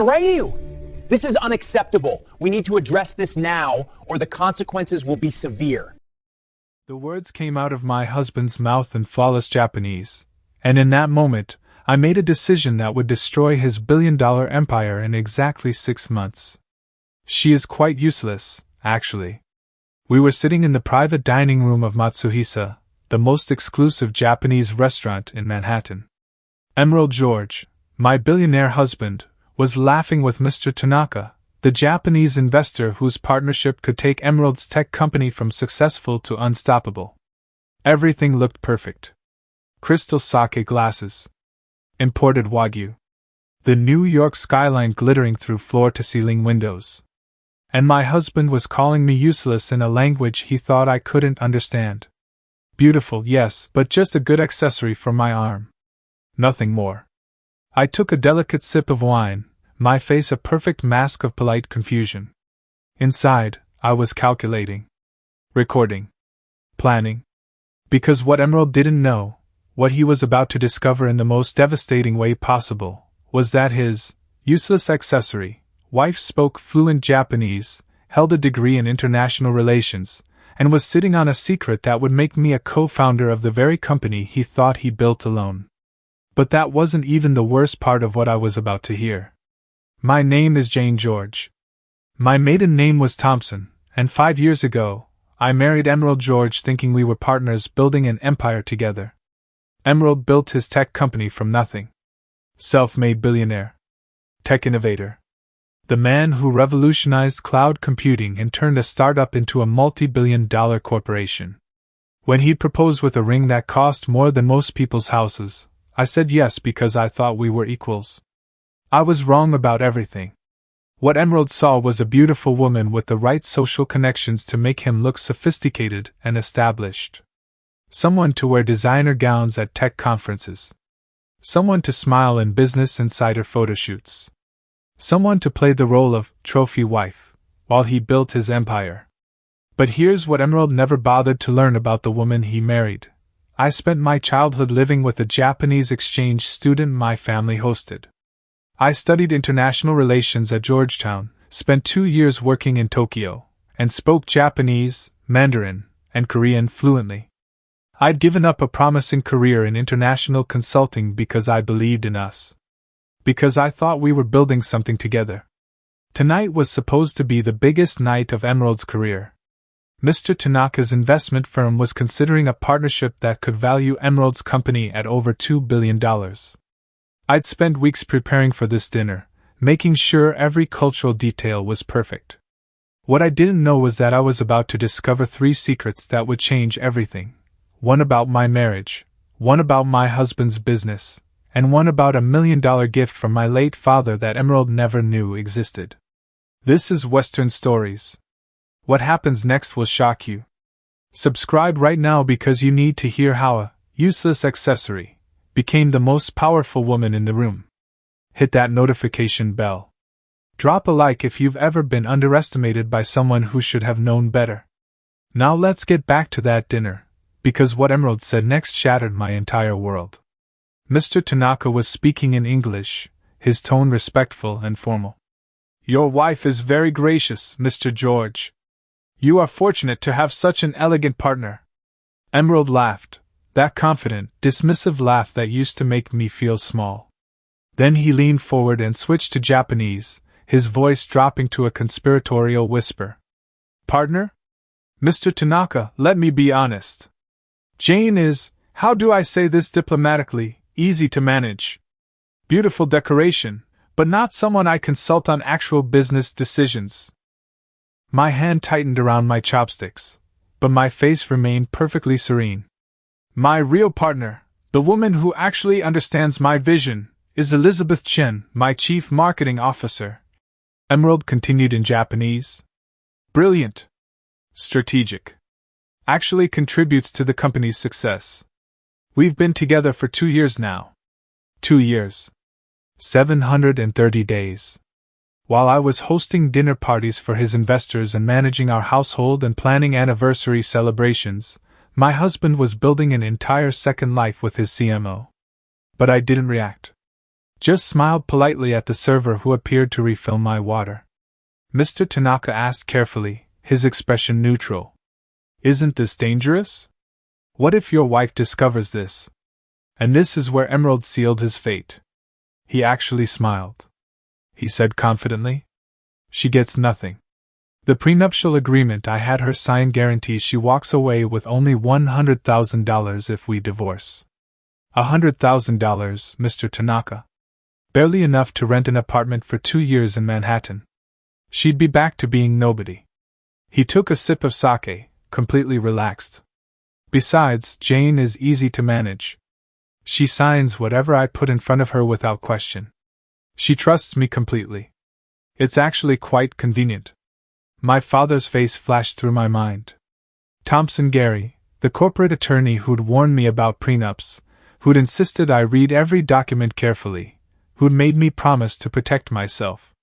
Right, you. This is unacceptable. We need to address this now, or the consequences will be severe. The words came out of my husband's mouth in flawless Japanese, and in that moment, I made a decision that would destroy his billion-dollar empire in exactly 6 months. She is quite useless, actually. We were sitting in the private dining room of Matsuhisa, the most exclusive Japanese restaurant in Manhattan. Emerald George, my billionaire husband, was laughing with Mr. Tanaka, the Japanese investor whose partnership could take Emerald's tech company from successful to unstoppable. Everything looked perfect. Crystal sake glasses. Imported Wagyu. The New York skyline glittering through floor-to-ceiling windows. And my husband was calling me useless in a language he thought I couldn't understand. Beautiful, yes, but just a good accessory for my arm. Nothing more. I took a delicate sip of wine, my face a perfect mask of polite confusion. Inside, I was calculating. Recording. Planning. Because what Emerald didn't know, what he was about to discover in the most devastating way possible, was that his useless accessory wife spoke fluent Japanese, held a degree in international relations, and was sitting on a secret that would make me a co-founder of the very company he thought he built alone. But that wasn't even the worst part of what I was about to hear. My name is Jane George. My maiden name was Thompson, and 5 years ago, I married Emerald George thinking we were partners building an empire together. Emerald built his tech company from nothing. Self-made billionaire. Tech innovator. The man who revolutionized cloud computing and turned a startup into a multi-billion-dollar corporation. When he proposed with a ring that cost more than most people's houses, I said yes because I thought we were equals. I was wrong about everything. What Emerald saw was a beautiful woman with the right social connections to make him look sophisticated and established. Someone to wear designer gowns at tech conferences. Someone to smile in Business Insider photoshoots. Someone to play the role of trophy wife while he built his empire. But here's what Emerald never bothered to learn about the woman he married. I spent my childhood living with a Japanese exchange student my family hosted. I studied international relations at Georgetown, spent 2 years working in Tokyo, and spoke Japanese, Mandarin, and Korean fluently. I'd given up a promising career in international consulting because I believed in us. Because I thought we were building something together. Tonight was supposed to be the biggest night of Emerald's career. Mr. Tanaka's investment firm was considering a partnership that could value Emerald's company at over $2 billion. I'd spent weeks preparing for this dinner, making sure every cultural detail was perfect. What I didn't know was that I was about to discover 3 secrets that would change everything. One about my marriage, one about my husband's business, and one about $1 million gift from my late father that Emerald never knew existed. This is Western Stories. What happens next will shock you. Subscribe right now because you need to hear how a useless accessory became the most powerful woman in the room. Hit that notification bell. Drop a like if you've ever been underestimated by someone who should have known better. Now let's get back to that dinner, because what Emerald said next shattered my entire world. Mr. Tanaka was speaking in English, his tone respectful and formal. Your wife is very gracious, Mr. George. You are fortunate to have such an elegant partner. Emerald laughed. That confident, dismissive laugh that used to make me feel small. Then he leaned forward and switched to Japanese, his voice dropping to a conspiratorial whisper. Partner? Mr. Tanaka, let me be honest. Jane is, how do I say this diplomatically, easy to manage. Beautiful decoration, but not someone I consult on actual business decisions. My hand tightened around my chopsticks, but my face remained perfectly serene. My real partner, the woman who actually understands my vision, is Elizabeth Chen, my chief marketing officer. Emerald continued in Japanese. Brilliant. Strategic. Actually contributes to the company's success. We've been together for 2 years now. 2 years. 730 days. While I was hosting dinner parties for his investors and managing our household and planning anniversary celebrations, my husband was building an entire second life with his CMO. But I didn't react. Just smiled politely at the server who appeared to refill my water. Mr. Tanaka asked carefully, his expression neutral. Isn't this dangerous? What if your wife discovers this? And this is where Emerald sealed his fate. He actually smiled. He said confidently, she gets nothing. The prenuptial agreement I had her sign guarantees she walks away with only $100,000 if we divorce. $100,000, Mr. Tanaka. Barely enough to rent an apartment for 2 years in Manhattan. She'd be back to being nobody. He took a sip of sake, completely relaxed. Besides, Jane is easy to manage. She signs whatever I put in front of her without question. She trusts me completely. It's actually quite convenient. My father's face flashed through my mind. Thompson Gary, the corporate attorney who'd warned me about prenups, who'd insisted I read every document carefully, who'd made me promise to protect myself,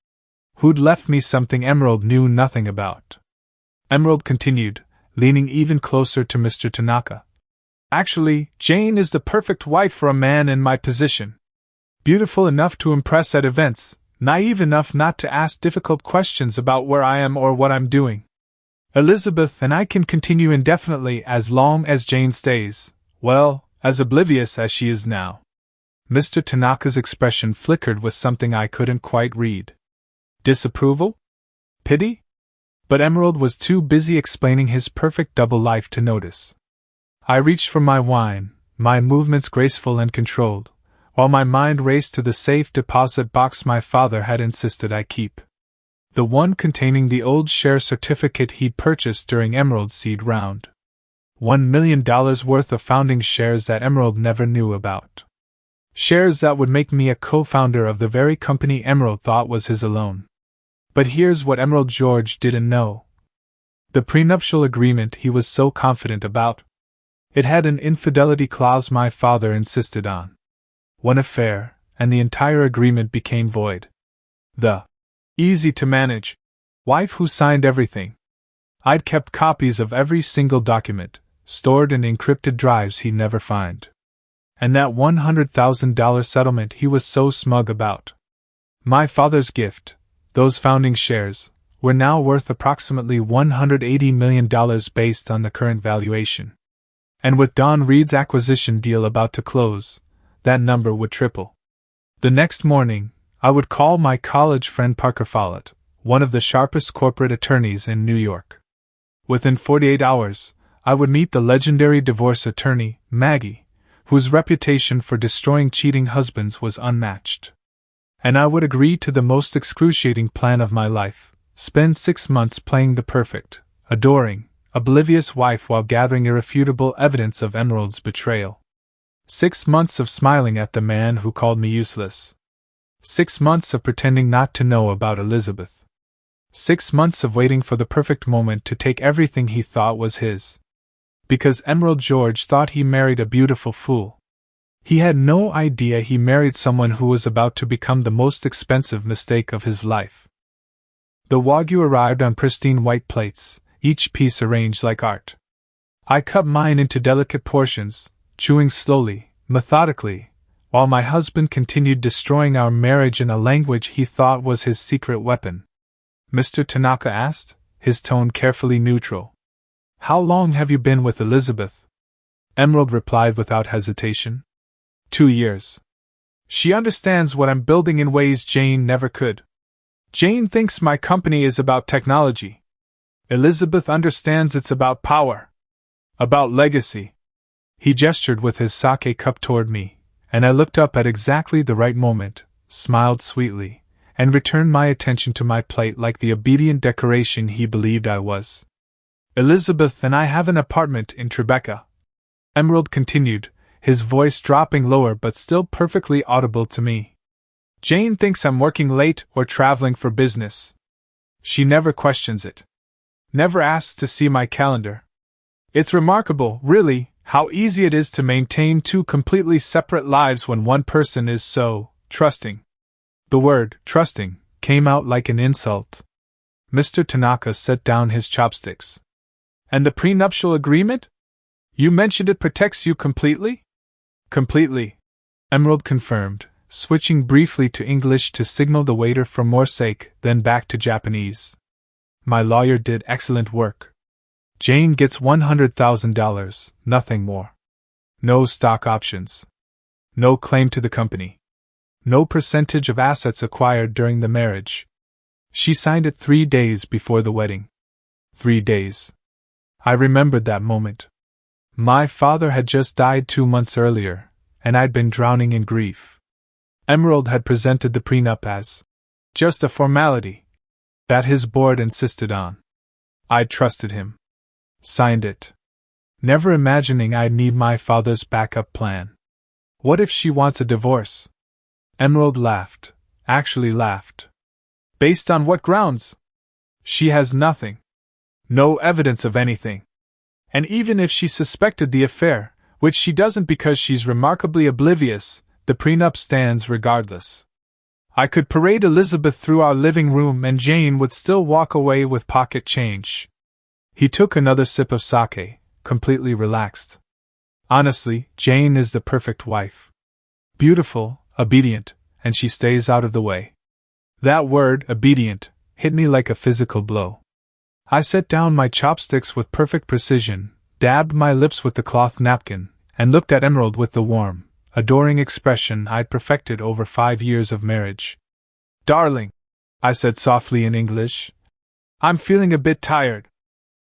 who'd left me something Emerald knew nothing about. Emerald continued, leaning even closer to Mr. Tanaka. Actually, Jane is the perfect wife for a man in my position. Beautiful enough to impress at events, naive enough not to ask difficult questions about where I am or what I'm doing. Elizabeth and I can continue indefinitely as long as Jane stays, well, as oblivious as she is now. Mr. Tanaka's expression flickered with something I couldn't quite read. Disapproval? Pity? But Emerald was too busy explaining his perfect double life to notice. I reached for my wine, my movements graceful and controlled, while my mind raced to the safe deposit box my father had insisted I keep. The one containing the old share certificate he'd purchased during Emerald's seed round. $1 million worth of founding shares that Emerald never knew about. Shares that would make me a co-founder of the very company Emerald thought was his alone. But here's what Emerald George didn't know. The prenuptial agreement he was so confident about. It had an infidelity clause my father insisted on. One affair, and the entire agreement became void. The easy-to-manage wife who signed everything. I'd kept copies of every single document, stored in encrypted drives he'd never find. And that $100,000 settlement he was so smug about. My father's gift, those founding shares, were now worth approximately $180 million based on the current valuation. And with Don Reed's acquisition deal about to close, that number would triple. The next morning, I would call my college friend Parker Follett, one of the sharpest corporate attorneys in New York. Within 48 hours, I would meet the legendary divorce attorney, Maggie, whose reputation for destroying cheating husbands was unmatched. And I would agree to the most excruciating plan of my life, spend 6 months playing the perfect, adoring, oblivious wife while gathering irrefutable evidence of Emerald's betrayal. 6 months of smiling at the man who called me useless. 6 months of pretending not to know about Elizabeth. 6 months of waiting for the perfect moment to take everything he thought was his. Because Emerald George thought he married a beautiful fool. He had no idea he married someone who was about to become the most expensive mistake of his life. The Wagyu arrived on pristine white plates, each piece arranged like art. I cut mine into delicate portions, chewing slowly, methodically, while my husband continued destroying our marriage in a language he thought was his secret weapon. Mr. Tanaka asked, his tone carefully neutral. How long have you been with Elizabeth? Emerald replied without hesitation. 2 years. She understands what I'm building in ways Jane never could. Jane thinks my company is about technology. Elizabeth understands it's about power. About legacy. He gestured with his sake cup toward me, and I looked up at exactly the right moment, smiled sweetly, and returned my attention to my plate like the obedient decoration he believed I was. Elizabeth and I have an apartment in Tribeca. Emerald continued, his voice dropping lower but still perfectly audible to me. Jane thinks I'm working late or traveling for business. She never questions it. Never asks to see my calendar. It's remarkable, really, how easy it is to maintain 2 completely separate lives when one person is so trusting. The word trusting came out like an insult. Mr. Tanaka set down his chopsticks. And the prenuptial agreement? You mentioned it protects you completely? Completely, Emerald confirmed, switching briefly to English to signal the waiter for more sake, then back to Japanese. My lawyer did excellent work. Jane gets $100,000, nothing more. No stock options. No claim to the company. No percentage of assets acquired during the marriage. She signed it 3 days before the wedding. 3 days. I remembered that moment. My father had just died 2 months earlier, and I'd been drowning in grief. Emerald had presented the prenup as just a formality that his board insisted on. I'd trusted him. Signed it. Never imagining I'd need my father's backup plan. What if she wants a divorce? Emerald laughed. Actually laughed. Based on what grounds? She has nothing. No evidence of anything. And even if she suspected the affair, which she doesn't because she's remarkably oblivious, the prenup stands regardless. I could parade Elizabeth through our living room and Jane would still walk away with pocket change. He took another sip of sake, completely relaxed. Honestly, Jane is the perfect wife. Beautiful, obedient, and she stays out of the way. That word, obedient, hit me like a physical blow. I set down my chopsticks with perfect precision, dabbed my lips with the cloth napkin, and looked at Emerald with the warm, adoring expression I'd perfected over 5 years of marriage. Darling, I said softly in English, I'm feeling a bit tired.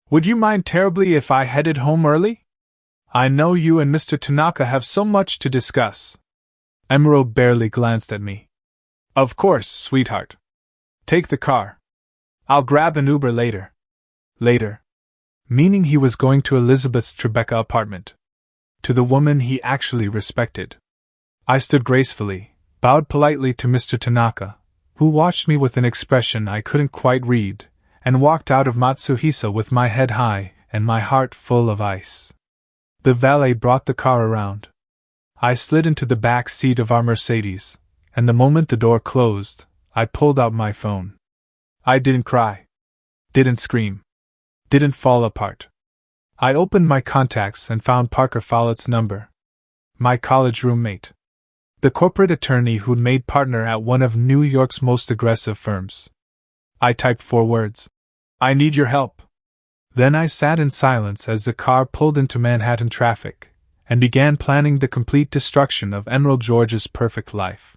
Would you mind terribly if I headed home early? I know you and Mr. Tanaka have so much to discuss. Emerald barely glanced at me. Of course, sweetheart. Take the car. I'll grab an Uber later. Later. Meaning he was going to Elizabeth's Tribeca apartment. To the woman he actually respected. I stood gracefully, bowed politely to Mr. Tanaka, who watched me with an expression I couldn't quite read, and walked out of Matsuhisa with my head high and my heart full of ice. The valet brought the car around. I slid into the back seat of our Mercedes, and the moment the door closed, I pulled out my phone. I didn't cry. Didn't scream. Didn't fall apart. I opened my contacts and found Parker Follett's number. My college roommate. The corporate attorney who'd made partner at one of New York's most aggressive firms. I typed 4 words. I need your help. Then I sat in silence as the car pulled into Manhattan traffic, and began planning the complete destruction of Emerald George's perfect life.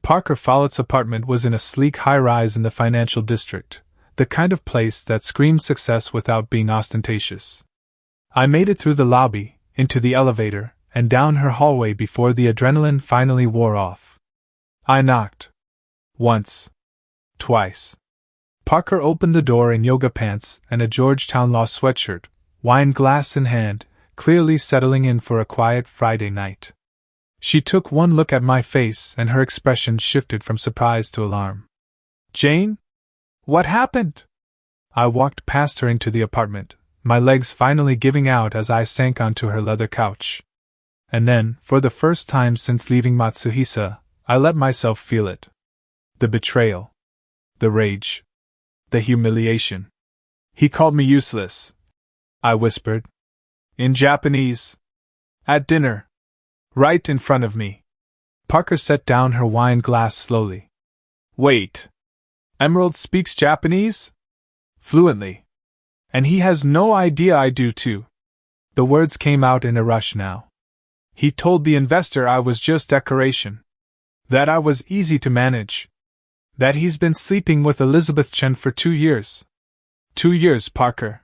Parker Follett's apartment was in a sleek high-rise in the financial district, the kind of place that screamed success without being ostentatious. I made it through the lobby, into the elevator, and down her hallway before the adrenaline finally wore off. I knocked. Once. Twice. Parker opened the door in yoga pants and a Georgetown Law sweatshirt, wine glass in hand, clearly settling in for a quiet Friday night. She took one look at my face and her expression shifted from surprise to alarm. Jane? What happened? I walked past her into the apartment, my legs finally giving out as I sank onto her leather couch. And then, for the first time since leaving Matsuhisa, I let myself feel it. The betrayal. The rage. The humiliation. He called me useless. I whispered. In Japanese. At dinner. Right in front of me. Parker set down her wine glass slowly. Wait. Emerald speaks Japanese? Fluently. And he has no idea I do too. The words came out in a rush now. He told the investor I was just decoration. That I was easy to manage. That he's been sleeping with Elizabeth Chen for 2 years. 2 years, Parker.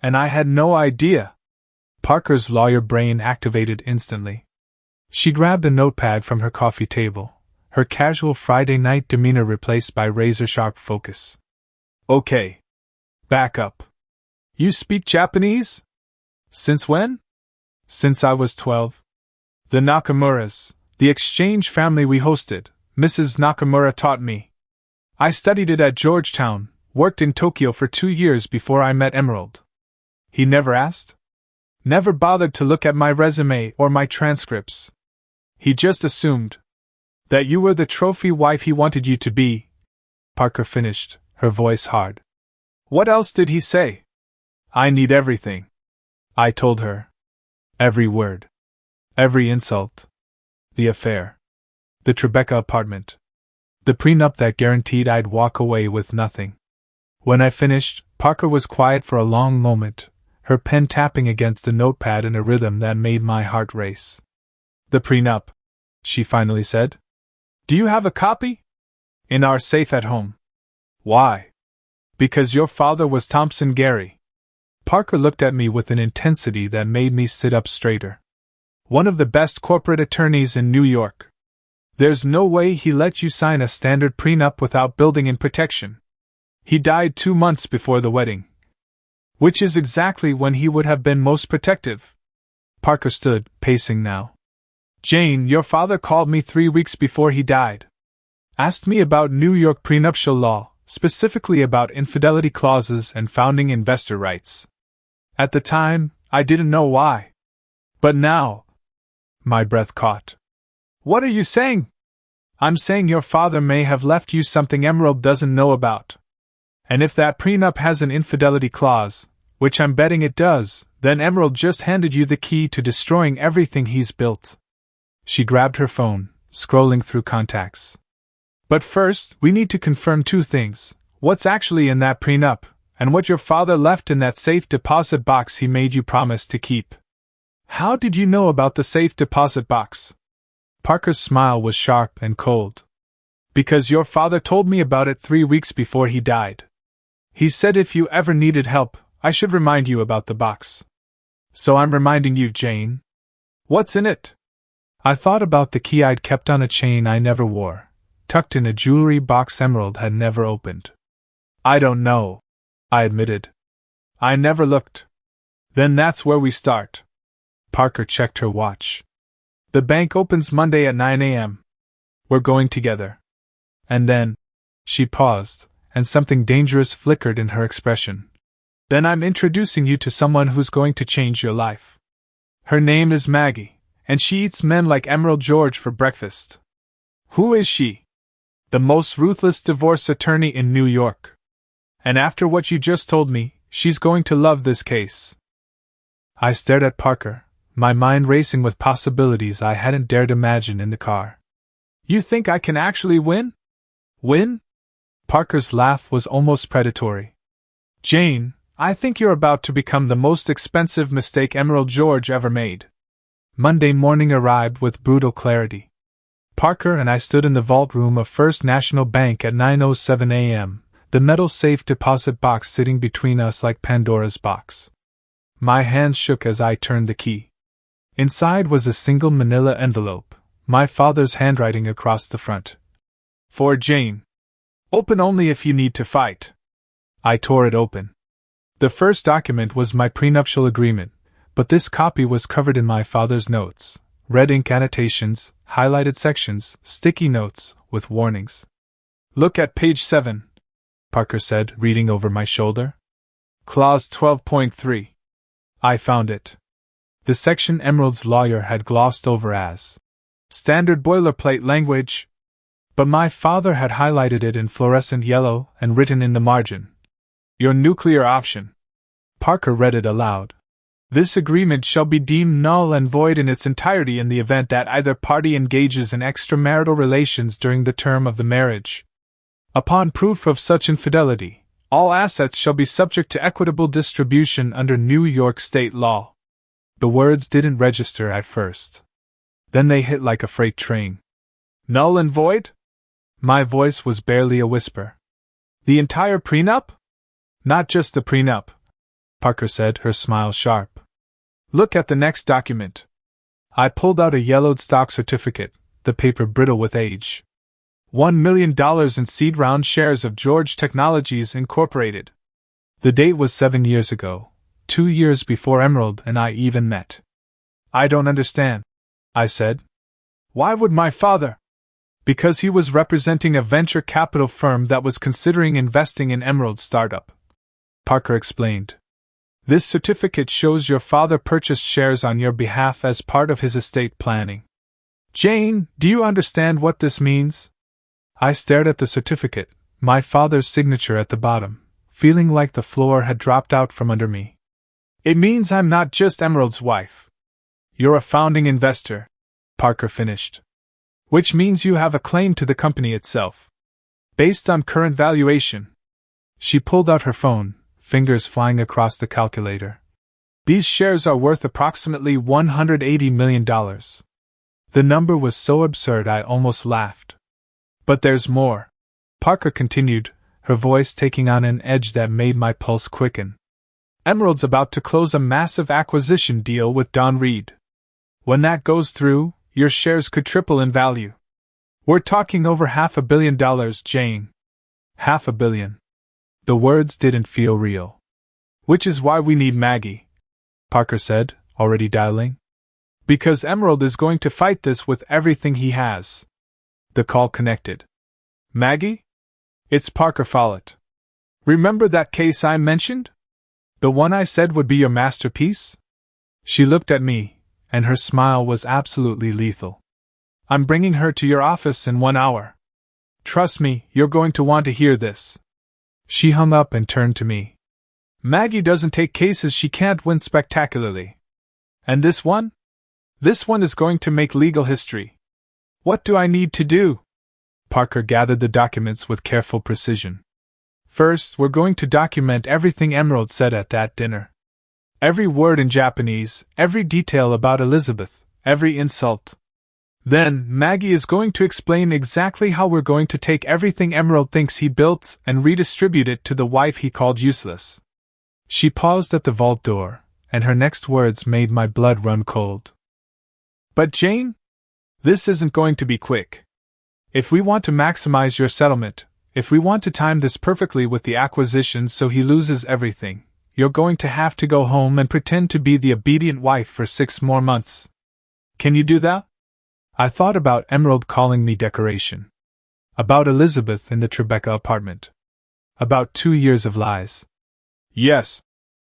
And I had no idea. Parker's lawyer brain activated instantly. She grabbed a notepad from her coffee table, her casual Friday night demeanor replaced by razor-sharp focus. Okay. Back up. You speak Japanese? Since when? Since I was 12. The Nakamuras, the exchange family we hosted, Mrs. Nakamura taught me. I studied it at Georgetown, worked in Tokyo for 2 years before I met Emerald. He never asked? Never bothered to look at my resume or my transcripts. He just assumed that you were the trophy wife he wanted you to be. Parker finished, her voice hard. What else did he say? I need everything. I told her. Every word. Every insult. The affair. The Tribeca apartment. The prenup that guaranteed I'd walk away with nothing. When I finished, Parker was quiet for a long moment, her pen tapping against the notepad in a rhythm that made my heart race. The prenup, she finally said. Do you have a copy? In our safe at home. Why? Because your father was Thompson Gary. Parker looked at me with an intensity that made me sit up straighter. One of the best corporate attorneys in New York. There's no way he let you sign a standard prenup without building-in protection. He died 2 months before the wedding, which is exactly when he would have been most protective. Parker stood, pacing now. Jane, your father called me 3 weeks before he died. Asked me about New York prenuptial law, specifically about infidelity clauses and founding investor rights. At the time, I didn't know why. But now... My breath caught. What are you saying? I'm saying your father may have left you something Emerald doesn't know about. And if that prenup has an infidelity clause, which I'm betting it does, then Emerald just handed you the key to destroying everything he's built. She grabbed her phone, scrolling through contacts. But first, we need to confirm 2 things. What's actually in that prenup, and what your father left in that safe deposit box he made you promise to keep. How did you know about the safe deposit box? Parker's smile was sharp and cold. Because your father told me about it 3 weeks before he died. He said if you ever needed help, I should remind you about the box. So I'm reminding you, Jane. What's in it? I thought about the key I'd kept on a chain I never wore, tucked in a jewelry box Emerald had never opened. I don't know, I admitted. I never looked. Then that's where we start. Parker checked her watch. The bank opens Monday at 9 a.m. We're going together. And then... She paused, and something dangerous flickered in her expression. Then I'm introducing you to someone who's going to change your life. Her name is Maggie, and she eats men like Emerald George for breakfast. Who is she? The most ruthless divorce attorney in New York. And after what you just told me, she's going to love this case. I stared at Parker, my mind racing with possibilities I hadn't dared imagine in the car. You think I can actually win? Win? Parker's laugh was almost predatory. Jane, I think you're about to become the most expensive mistake Emerald George ever made. Monday morning arrived with brutal clarity. Parker and I stood in the vault room of First National Bank at 9:07 a.m., the metal safe deposit box sitting between us like Pandora's box. My hands shook as I turned the key. Inside was a single manila envelope, my father's handwriting across the front. For Jane. Open only if you need to fight. I tore it open. The first document was my prenuptial agreement, but this copy was covered in my father's notes, red ink annotations, highlighted sections, sticky notes, with warnings. Look at page 7, Parker said, reading over my shoulder. Clause 12.3. I found it. The section Emerald's lawyer had glossed over as standard boilerplate language, but my father had highlighted it in fluorescent yellow and written in the margin. Your nuclear option. Parker read it aloud. This agreement shall be deemed null and void in its entirety in the event that either party engages in extramarital relations during the term of the marriage. Upon proof of such infidelity, all assets shall be subject to equitable distribution under New York state law. The words didn't register at first. Then they hit like a freight train. Null and void? My voice was barely a whisper. The entire prenup? Not just the prenup, Parker said, her smile sharp. Look at the next document. I pulled out a yellowed stock certificate, the paper brittle with age. $1 million in seed round shares of George Technologies Incorporated. The date was 7 years ago, 2 years before Emerald and I even met. I don't understand, I said. Why would my father? Because he was representing a venture capital firm that was considering investing in Emerald's startup. Parker explained. This certificate shows your father purchased shares on your behalf as part of his estate planning. Jane, do you understand what this means? I stared at the certificate, my father's signature at the bottom, feeling like the floor had dropped out from under me. It means I'm not just Emerald's wife. You're a founding investor, Parker finished. Which means you have a claim to the company itself. Based on current valuation. She pulled out her phone, fingers flying across the calculator. These shares are worth approximately $180 million. The number was so absurd I almost laughed. But there's more, Parker continued, her voice taking on an edge that made my pulse quicken. Emerald's about to close a massive acquisition deal with Don Reed. When that goes through, your shares could triple in value. We're talking over $500 million, Jane. $500 million. The words didn't feel real. Which is why we need Maggie, Parker said, already dialing. Because Emerald is going to fight this with everything he has. The call connected. Maggie? It's Parker Follett. Remember that case I mentioned? The one I said would be your masterpiece? She looked at me, and her smile was absolutely lethal. I'm bringing her to your office in 1 hour. Trust me, you're going to want to hear this. She hung up and turned to me. Maggie doesn't take cases she can't win spectacularly. And this one? This one is going to make legal history. What do I need to do? Parker gathered the documents with careful precision. First, we're going to document everything Emerald said at that dinner. Every word in Japanese, every detail about Elizabeth, every insult. Then, Maggie is going to explain exactly how we're going to take everything Emerald thinks he built and redistribute it to the wife he called useless. She paused at the vault door, and her next words made my blood run cold. But Jane? This isn't going to be quick. If we want to maximize your settlement, if we want to time this perfectly with the acquisition so he loses everything, you're going to have to go home and pretend to be the obedient wife for 6 more months. Can you do that? I thought about Emerald calling me decoration. About Elizabeth in the Tribeca apartment. About 2 years of lies. Yes,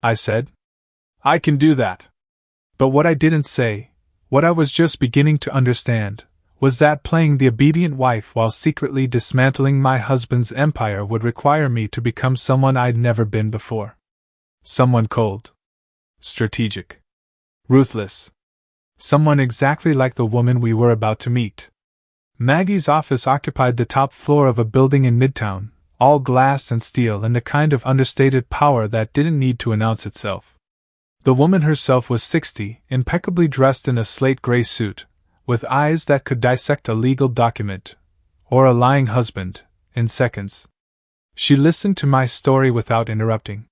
I said. I can do that. But what I didn't say, what I was just beginning to understand, was that playing the obedient wife while secretly dismantling my husband's empire would require me to become someone I'd never been before. Someone cold. Strategic. Ruthless. Someone exactly like the woman we were about to meet. Maggie's office occupied the top floor of a building in Midtown, all glass and steel and the kind of understated power that didn't need to announce itself. The woman herself was 60, impeccably dressed in a slate gray suit, with eyes that could dissect a legal document, or a lying husband, in seconds. She listened to my story without interrupting.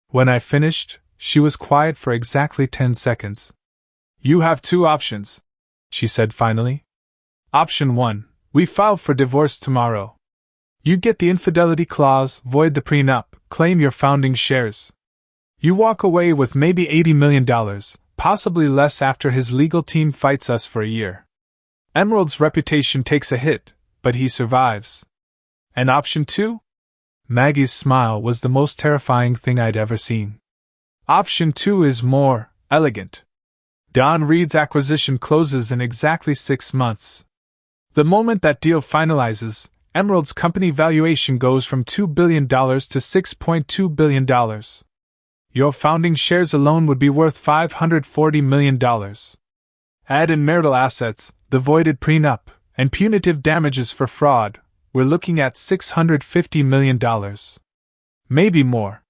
When I finished, she was quiet for exactly 10 seconds. You have 2 options, she said finally. Option 1, we file for divorce tomorrow. You get the infidelity clause, void the prenup, claim your founding shares. You walk away with maybe $80 million, possibly less after his legal team fights us for a year. Emerald's reputation takes a hit, but he survives. And option 2? Maggie's smile was the most terrifying thing I'd ever seen. Option 2 is more elegant. Don Reed's acquisition closes in exactly 6 months. The moment that deal finalizes, Emerald's company valuation goes from $2 billion to $6.2 billion. Your founding shares alone would be worth $540 million. Add in marital assets, the voided prenup, and punitive damages for fraud, we're looking at $650 million. Maybe more.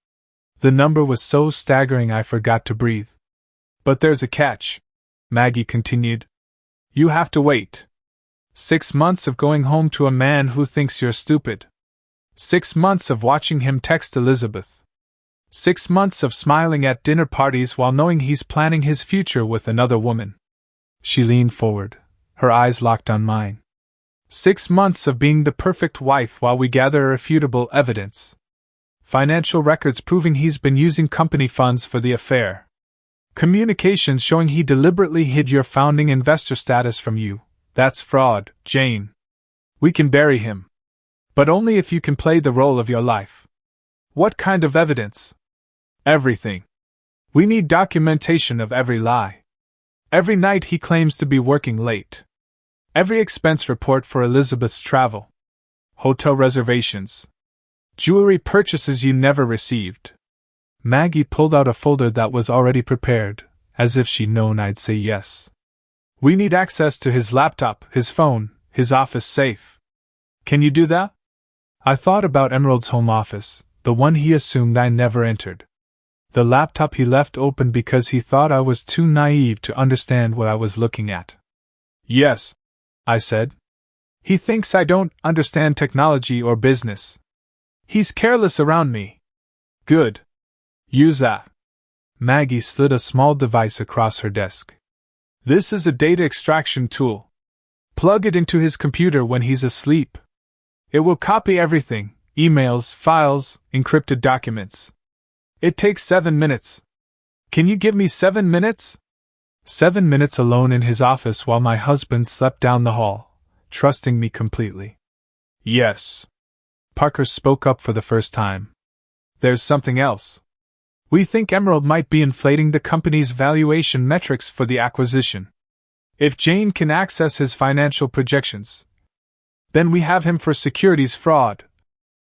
The number was so staggering I forgot to breathe. But there's a catch, Maggie continued. You have to wait. 6 months of going home to a man who thinks you're stupid. 6 months of watching him text Elizabeth. 6 months of smiling at dinner parties while knowing he's planning his future with another woman. She leaned forward, her eyes locked on mine. 6 months of being the perfect wife while we gather irrefutable evidence. Financial records proving he's been using company funds for the affair. Communications showing he deliberately hid your founding investor status from you. That's fraud, Jane. We can bury him. But only if you can play the role of your life. What kind of evidence? Everything. We need documentation of every lie. Every night he claims to be working late. Every expense report for Elizabeth's travel. Hotel reservations. Jewelry purchases you never received. Maggie pulled out a folder that was already prepared, as if she'd known I'd say yes. We need access to his laptop, his phone, His office safe. Can you do that? I thought about Emerald's home office, the one he assumed I never entered. The laptop he left open because he thought I was too naive to understand what I was looking at. Yes, I said. He thinks I don't understand technology or business. He's careless around me. Good. Use that. Maggie slid a small device across her desk. This is a data extraction tool. Plug it into his computer when he's asleep. It will copy everything, emails, files, encrypted documents. It takes 7 minutes. Can you give me 7 minutes? 7 minutes alone in his office while my husband slept down the hall, trusting me completely. Yes. Parker spoke up for the first time. There's something else. We think Emerald might be inflating the company's valuation metrics for the acquisition. If Jane can access his financial projections, then we have him for securities fraud,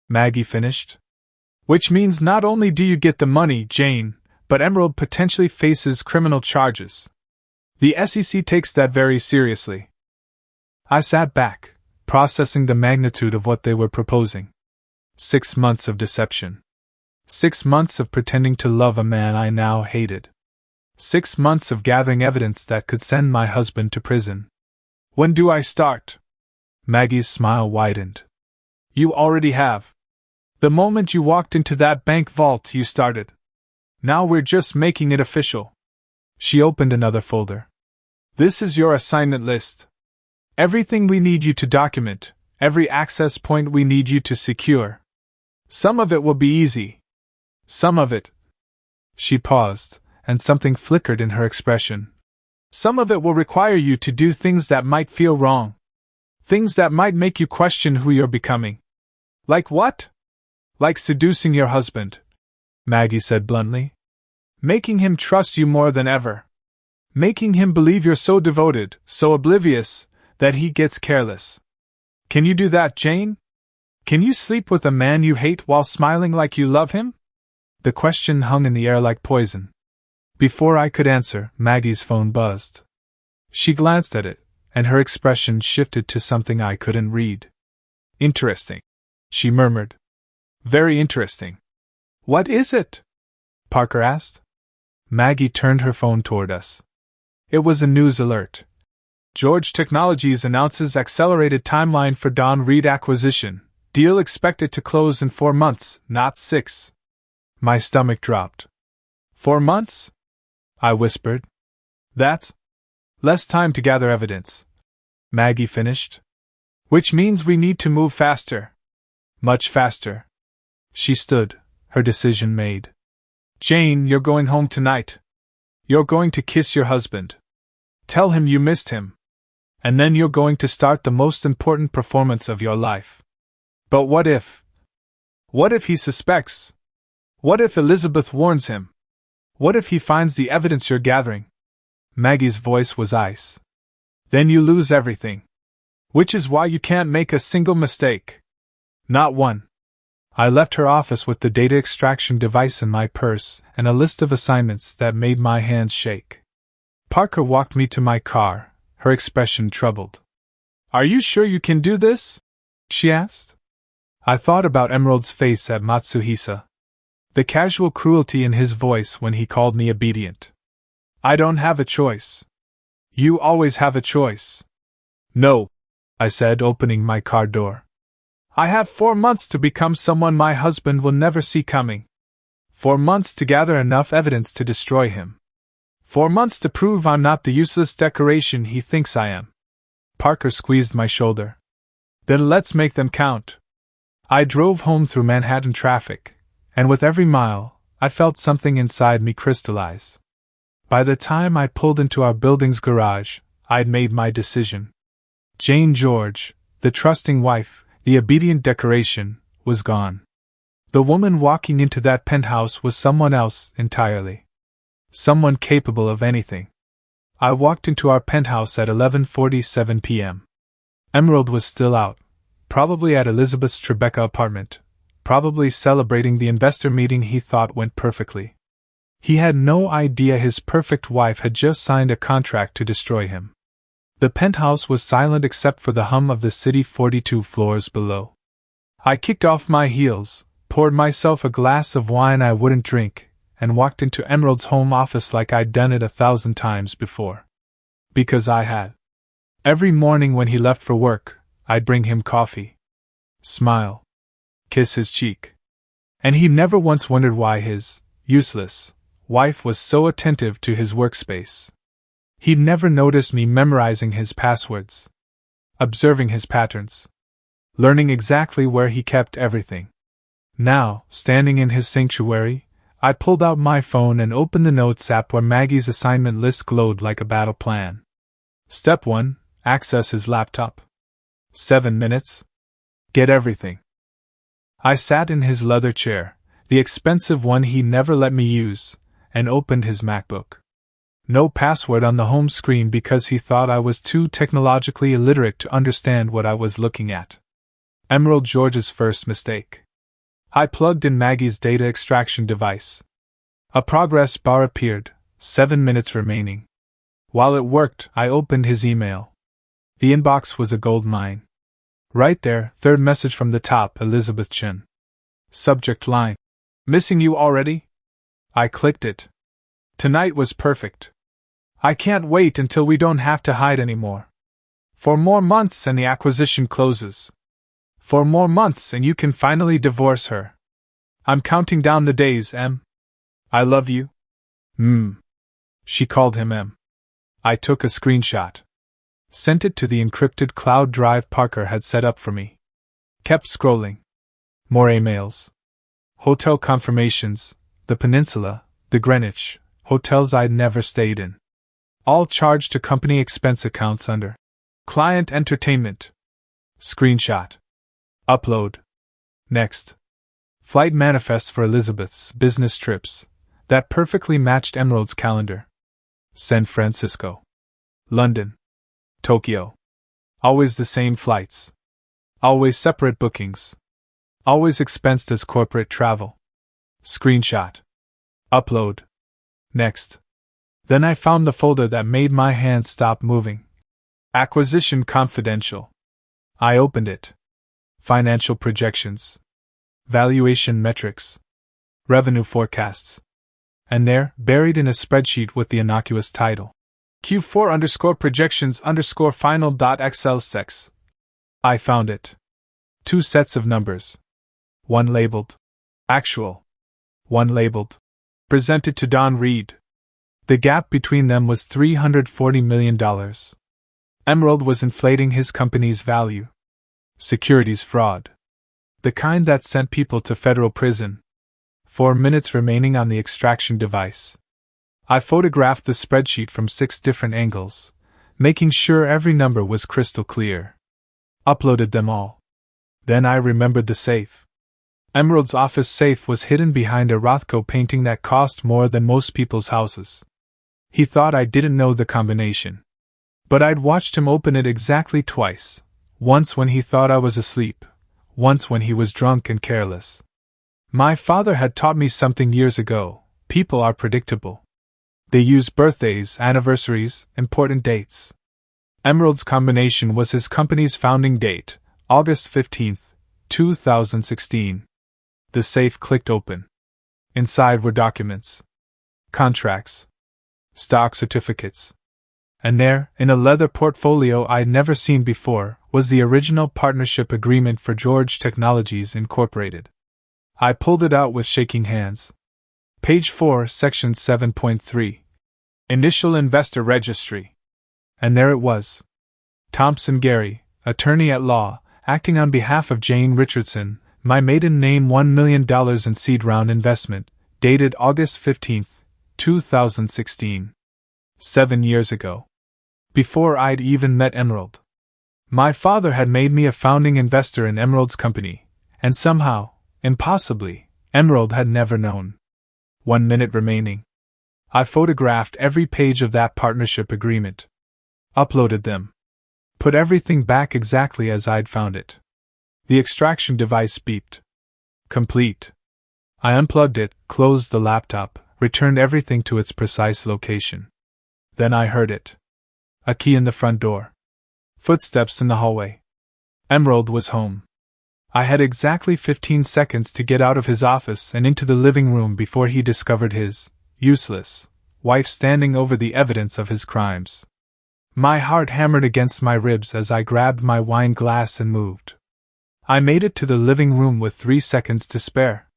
Maggie finished. Which means not only do you get the money, Jane, but Emerald potentially faces criminal charges. The SEC takes that very seriously. I sat back, processing the magnitude of what they were proposing. 6 months of deception. 6 months of pretending to love a man I now hated. 6 months of gathering evidence that could send my husband to prison. When do I start? Maggie's smile widened. You already have. The moment you walked into that bank vault, you started. Now we're just making it official. She opened another folder. This is your assignment list. Everything we need you to document, every access point we need you to secure. Some of it will be easy. Some of it. She paused, and something flickered in her expression. Some of it will require you to do things that might feel wrong. Things that might make you question who you're becoming. Like what? Like seducing your husband, Maggie said bluntly. Making him trust you more than ever. Making him believe you're so devoted, so oblivious, that he gets careless. Can you do that, Jane? Can you sleep with a man you hate while smiling like you love him? The question hung in the air like poison. Before I could answer, Maggie's phone buzzed. She glanced at it, and her expression shifted to something I couldn't read. Interesting, she murmured. Very interesting. What is it? Parker asked. Maggie turned her phone toward us. It was a news alert. George Technologies announces accelerated timeline for Don Reed acquisition. Deal expected to close in 4 months, not 6. My stomach dropped. 4 months? I whispered. That's less time to gather evidence, Maggie finished. Which means we need to move faster. Much faster. She stood, her decision made. Jane, you're going home tonight. You're going to kiss your husband. Tell him you missed him. And then you're going to start the most important performance of your life. But what if? What if he suspects? What if Elizabeth warns him? What if he finds the evidence you're gathering? Maggie's voice was ice. Then you lose everything. Which is why you can't make a single mistake. Not one. I left her office with the data extraction device in my purse and a list of assignments that made my hands shake. Parker walked me to my car, her expression troubled. Are you sure you can do this? She asked. I thought about Emerald's face at Matsuhisa. The casual cruelty in his voice when he called me obedient. I don't have a choice. You always have a choice. No, I said, opening my car door. I have 4 months to become someone my husband will never see coming. 4 months to gather enough evidence to destroy him. 4 months to prove I'm not the useless decoration he thinks I am. Parker squeezed my shoulder. Then let's make them count. I drove home through Manhattan traffic, and with every mile, I felt something inside me crystallize. By the time I pulled into our building's garage, I'd made my decision. Jane George, the trusting wife, the obedient decoration, was gone. The woman walking into that penthouse was someone else entirely. Someone capable of anything. I walked into our penthouse at 11:47 p.m. Emerald was still out, probably at Elizabeth's Tribeca apartment, probably celebrating the investor meeting he thought went perfectly. He had no idea his perfect wife had just signed a contract to destroy him. The penthouse was silent except for the hum of the city 42 floors below. I kicked off my heels, poured myself a glass of wine I wouldn't drink, and walked into Emerald's home office like I'd done it 1,000 times before. Because I had. Every morning when he left for work, I'd bring him coffee, smile, kiss his cheek. And he never once wondered why his useless wife was so attentive to his workspace. He'd never noticed me memorizing his passwords, observing his patterns, learning exactly where he kept everything. Now, standing in his sanctuary, I pulled out my phone and opened the Notes app where Maggie's assignment list glowed like a battle plan. Step 1. Access his laptop. 7 minutes. Get everything. I sat in his leather chair, the expensive one he never let me use, and opened his MacBook. No password on the home screen because he thought I was too technologically illiterate to understand what I was looking at. Emerald George's first mistake. I plugged in Maggie's data extraction device. A progress bar appeared, 7 minutes remaining. While it worked, I opened his email. The inbox was a gold mine. Right there, third message from the top, Elizabeth Chen. Subject line. Missing you already? I clicked it. Tonight was perfect. I can't wait until we don't have to hide anymore. 4 more months and the acquisition closes. 4 more months and you can finally divorce her. I'm counting down the days, Em. I love you. She called him Em. I took a screenshot. Sent it to the encrypted cloud drive Parker had set up for me. Kept scrolling. More emails. Hotel confirmations, the Peninsula, the Greenwich, hotels I'd never stayed in. All charged to company expense accounts under Client Entertainment. Screenshot. Upload. Next. Flight manifests for Elizabeth's business trips. That perfectly matched Emerald's calendar. San Francisco. London. Tokyo. Always the same flights. Always separate bookings. Always expensed as corporate travel. Screenshot. Upload. Next. Then I found the folder that made my hands stop moving. Acquisition Confidential. I opened it. Financial projections. Valuation metrics. Revenue forecasts. And there, buried in a spreadsheet with the innocuous title, Q4_projections_final.Excel6. I found it. 2 sets of numbers. One labeled Actual. One labeled Presented to Don Reed. The gap between them was $340 million. Emerald was inflating his company's value. Securities fraud. The kind that sent people to federal prison. 4 minutes remaining on the extraction device. I photographed the spreadsheet from 6 different angles, making sure every number was crystal clear. Uploaded them all. Then I remembered the safe. Emerald's office safe was hidden behind a Rothko painting that cost more than most people's houses. He thought I didn't know the combination. But I'd watched him open it exactly twice, once when he thought I was asleep, once when he was drunk and careless. My father had taught me something years ago: people are predictable. They use birthdays, anniversaries, important dates. Emerald's combination was his company's founding date, August 15, 2016. The safe clicked open. Inside were documents, contracts, stock certificates. And there, in a leather portfolio I'd never seen before, was the original partnership agreement for George Technologies Incorporated. I pulled it out with shaking hands. Page 4, Section 7.3. Initial Investor Registry. And there it was. Thompson Gary, attorney at law, acting on behalf of Jane Richardson, my maiden name, $1 million in seed round investment, dated August 15, 2016. 7 years ago. Before I'd even met Emerald. My father had made me a founding investor in Emerald's company, and somehow, impossibly, Emerald had never known. 1 minute remaining. I photographed every page of that partnership agreement. Uploaded them. Put everything back exactly as I'd found it. The extraction device beeped. Complete. I unplugged it, closed the laptop, returned everything to its precise location. Then I heard it. A key in the front door. Footsteps in the hallway. Emerald was home. I had exactly 15 seconds to get out of his office and into the living room before he discovered his useless wife standing over the evidence of his crimes. My heart hammered against my ribs as I grabbed my wine glass and moved. I made it to the living room with 3 seconds to spare.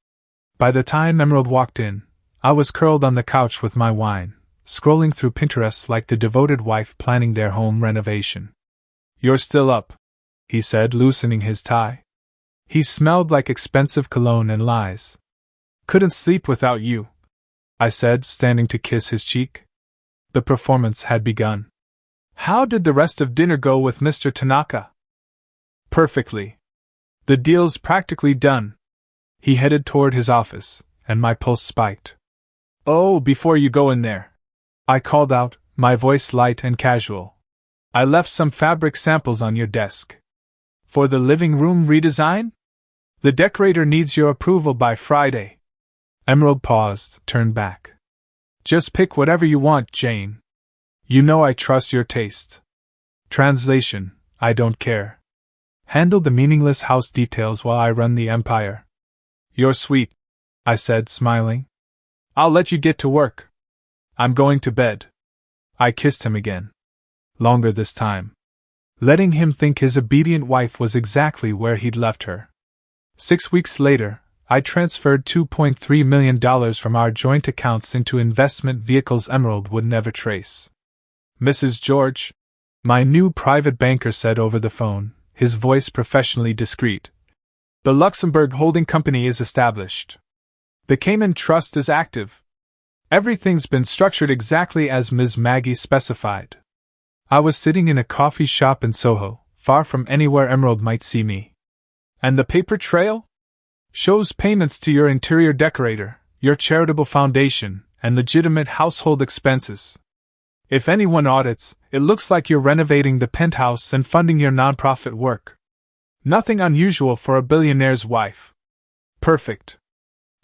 By the time Emerald walked in, I was curled on the couch with my wine, scrolling through Pinterest like the devoted wife planning their home renovation. "You're still up," he said, loosening his tie. He smelled like expensive cologne and lies. "Couldn't sleep without you," I said, standing to kiss his cheek. The performance had begun. "How did the rest of dinner go with Mr. Tanaka?" "Perfectly. The deal's practically done." He headed toward his office, and my pulse spiked. "Oh, before you go in there," I called out, my voice light and casual, "I left some fabric samples on your desk. For the living room redesign? The decorator needs your approval by Friday." Emerald paused, turned back. "Just pick whatever you want, Jane. You know I trust your taste." Translation: I don't care. Handle the meaningless house details while I run the empire. "You're sweet," I said, smiling. "I'll let you get to work. I'm going to bed." I kissed him again. Longer this time. Letting him think his obedient wife was exactly where he'd left her. 6 weeks later, I transferred $2.3 million from our joint accounts into investment vehicles Emerald would never trace. "Mrs. George," my new private banker said over the phone, his voice professionally discreet, "the Luxembourg holding company is established. The Cayman Trust is active. Everything's been structured exactly as Ms. Maggie specified." I was sitting in a coffee shop in Soho, far from anywhere Emerald might see me. "And the paper trail? Shows payments to your interior decorator, your charitable foundation, and legitimate household expenses. If anyone audits, it looks like you're renovating the penthouse and funding your nonprofit work. Nothing unusual for a billionaire's wife. Perfect."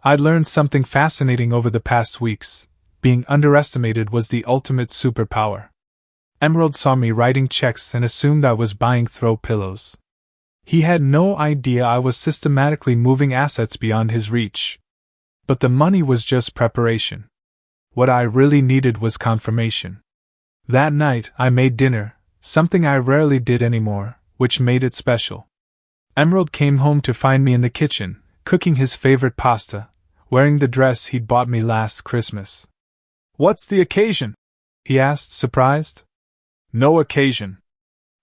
I'd learned something fascinating over the past weeks. Being underestimated was the ultimate superpower. Emerald saw me writing checks and assumed I was buying throw pillows. He had no idea I was systematically moving assets beyond his reach. But the money was just preparation. What I really needed was confirmation. That night, I made dinner, something I rarely did anymore, which made it special. Emerald came home to find me in the kitchen, cooking his favorite pasta, wearing the dress he'd bought me last Christmas. "What's the occasion?" he asked, surprised. "No occasion.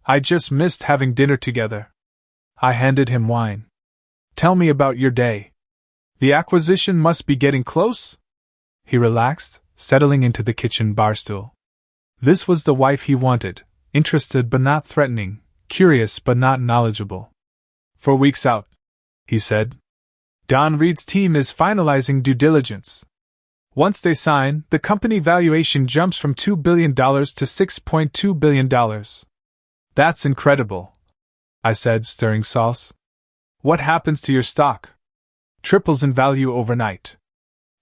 I just missed having dinner together." I handed him wine. "Tell me about your day. The acquisition must be getting close?" He relaxed, settling into the kitchen barstool. This was the wife he wanted, interested but not threatening, curious but not knowledgeable. "For weeks out," he said. "Don Reed's team is finalizing due diligence. Once they sign, the company valuation jumps from $2 billion to $6.2 billion. That's incredible," I said, stirring sauce. "What happens to your stock?" "Triples in value overnight."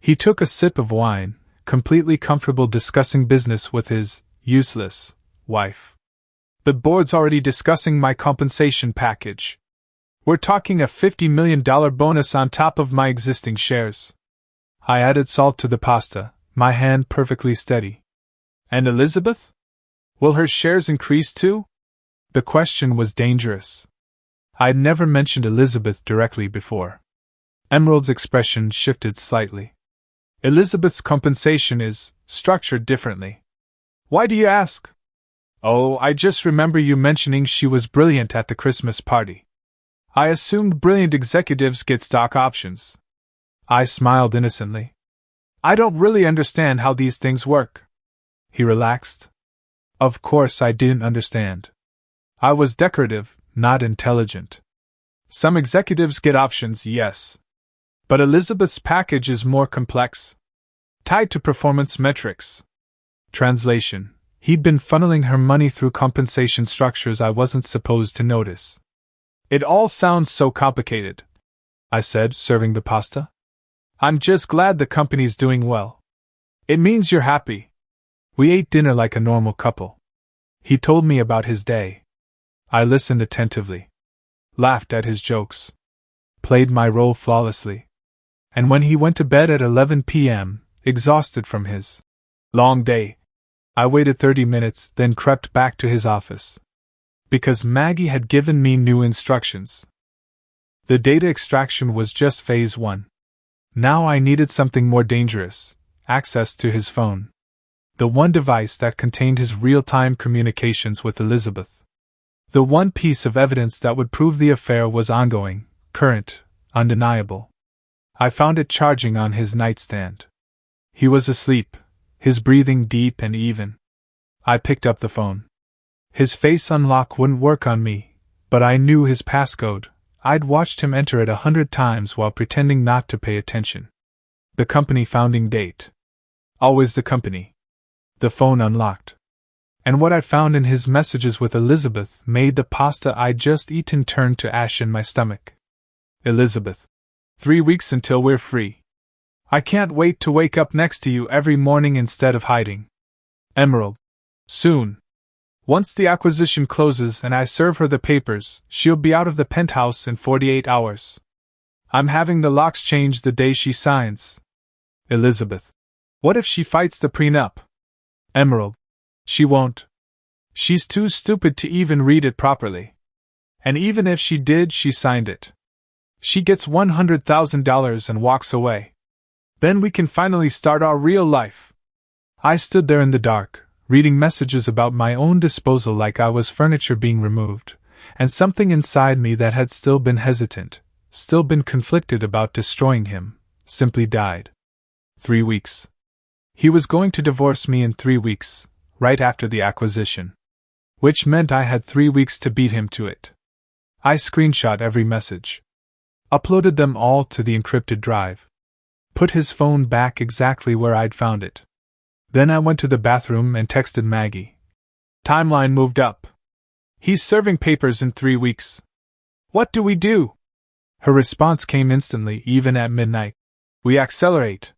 He took a sip of wine, completely comfortable discussing business with his useless wife. "The board's already discussing my compensation package. We're talking a $50 million bonus on top of my existing shares." I added salt to the pasta, my hand perfectly steady. "And Elizabeth? Will her shares increase too?" The question was dangerous. I'd never mentioned Elizabeth directly before. Emerald's expression shifted slightly. "Elizabeth's compensation is structured differently." "Why do you ask?" "Oh, I just remember you mentioning she was brilliant at the Christmas party. I assumed brilliant executives get stock options." I smiled innocently. "I don't really understand how these things work." He relaxed. Of course I didn't understand. I was decorative, not intelligent. Some executives get options, yes. But Elizabeth's package is more complex. Tied to performance metrics. Translation: he'd been funneling her money through compensation structures I wasn't supposed to notice. "It all sounds so complicated," I said, serving the pasta. "I'm just glad the company's doing well. It means you're happy." We ate dinner like a normal couple. He told me about his day. I listened attentively, laughed at his jokes, played my role flawlessly. And when he went to bed at 11 p.m., exhausted from his long day, I waited 30 minutes, then crept back to his office. Because Maggie had given me new instructions. The data extraction was just phase 1. Now I needed something more dangerous: access to his phone. The one device that contained his real-time communications with Elizabeth. The one piece of evidence that would prove the affair was ongoing, current, undeniable. I found it charging on his nightstand. He was asleep, his breathing deep and even. I picked up the phone. His face unlock wouldn't work on me, but I knew his passcode. I'd watched him enter it 100 times while pretending not to pay attention. The company founding date. Always the company. The phone unlocked. And what I found in his messages with Elizabeth made the pasta I'd just eaten turn to ash in my stomach. Elizabeth. 3 weeks until we're free. I can't wait to wake up next to you every morning instead of hiding. Emerald. Soon. Once the acquisition closes and I serve her the papers, she'll be out of the penthouse in 48 hours. I'm having the locks changed the day she signs. Elizabeth. What if she fights the prenup? Emerald. She won't. She's too stupid to even read it properly. And even if she did, she signed it. She gets $100,000 and walks away. Then we can finally start our real life. I stood there in the dark, reading messages about my own disposal like I was furniture being removed, and something inside me that had still been hesitant, still been conflicted about destroying him, simply died. 3 weeks. He was going to divorce me in 3 weeks, right after the acquisition. Which meant I had 3 weeks to beat him to it. I screenshot every message. Uploaded them all to the encrypted drive. Put his phone back exactly where I'd found it. Then I went to the bathroom and texted Maggie. Timeline moved up. He's serving papers in 3 weeks. What do we do? Her response came instantly, even at midnight. We accelerate.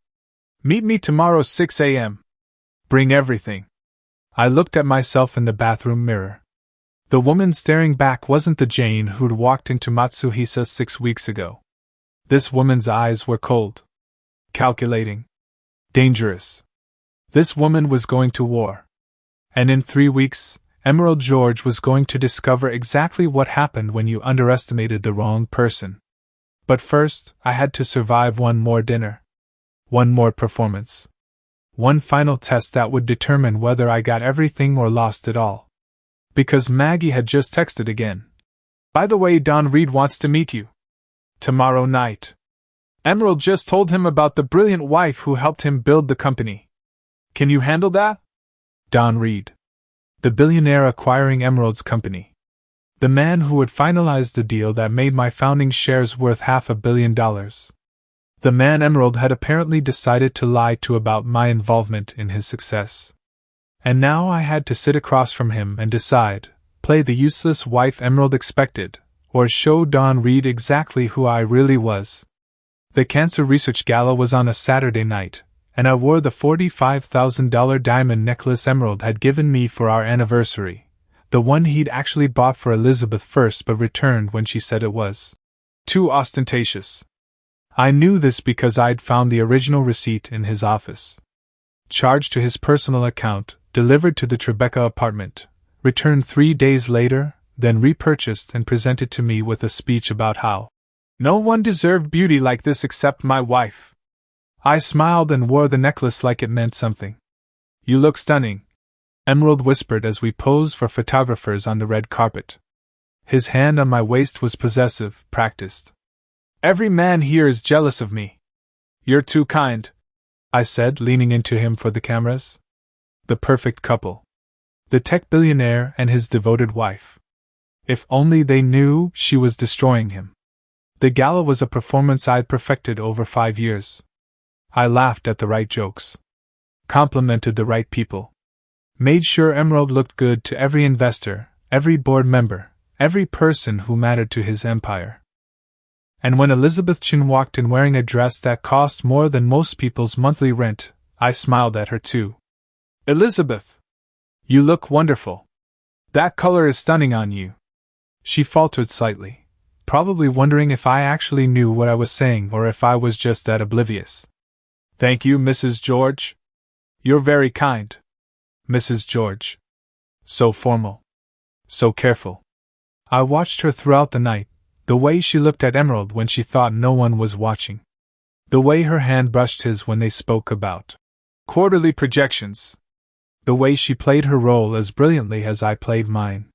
Meet me tomorrow 6 a.m. Bring everything. I looked at myself in the bathroom mirror. The woman staring back wasn't the Jane who'd walked into Matsuhisa 6 weeks ago. This woman's eyes were cold. Calculating. Dangerous. This woman was going to war. And in 3 weeks, Emerald George was going to discover exactly what happened when you underestimated the wrong person. But first, I had to survive one more dinner. One more performance. One final test that would determine whether I got everything or lost it all. Because Maggie had just texted again. By the way, Don Reed wants to meet you. Tomorrow night. Emerald just told him about the brilliant wife who helped him build the company. Can you handle that? Don Reed. The billionaire acquiring Emerald's company. The man who would finalize the deal that made my founding shares worth $500 million. The man Emerald had apparently decided to lie to about my involvement in his success. And now I had to sit across from him and decide, play the useless wife Emerald expected, or show Don Reed exactly who I really was. The Cancer Research Gala was on a Saturday night, and I wore the $45,000 diamond necklace Emerald had given me for our anniversary, the one he'd actually bought for Elizabeth first but returned when she said it was too ostentatious. I knew this because I'd found the original receipt in his office. Charged to his personal account, delivered to the Tribeca apartment, returned 3 days later, then repurchased and presented to me with a speech about how no one deserved beauty like this except my wife. I smiled and wore the necklace like it meant something. You look stunning, Emerald whispered as we posed for photographers on the red carpet. His hand on my waist was possessive, practiced. Every man here is jealous of me. You're too kind, I said, leaning into him for the cameras. The perfect couple. The tech billionaire and his devoted wife. If only they knew she was destroying him. The gala was a performance I'd perfected over 5 years. I laughed at the right jokes. Complimented the right people. Made sure Emerald looked good to every investor, every board member, every person who mattered to his empire. And when Elizabeth Chin walked in wearing a dress that cost more than most people's monthly rent, I smiled at her too. Elizabeth! You look wonderful. That color is stunning on you. She faltered slightly, probably wondering if I actually knew what I was saying or if I was just that oblivious. Thank you, Mrs. George. You're very kind. Mrs. George. So formal. So careful. I watched her throughout the night, the way she looked at Emerald when she thought no one was watching. The way her hand brushed his when they spoke about quarterly projections. The way she played her role as brilliantly as I played mine.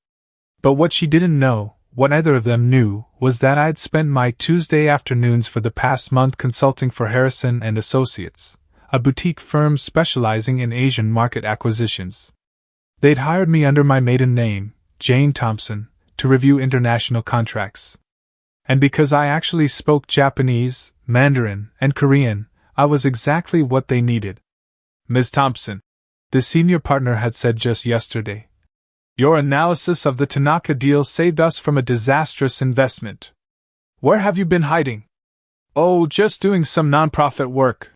But what she didn't know, what neither of them knew, was that I'd spent my Tuesday afternoons for the past month consulting for Harrison and Associates, a boutique firm specializing in Asian market acquisitions. They'd hired me under my maiden name, Jane Thompson, to review international contracts. And because I actually spoke Japanese, Mandarin, and Korean, I was exactly what they needed. Ms. Thompson, the senior partner had said just yesterday, your analysis of the Tanaka deal saved us from a disastrous investment. Where have you been hiding? Oh, just doing some nonprofit work,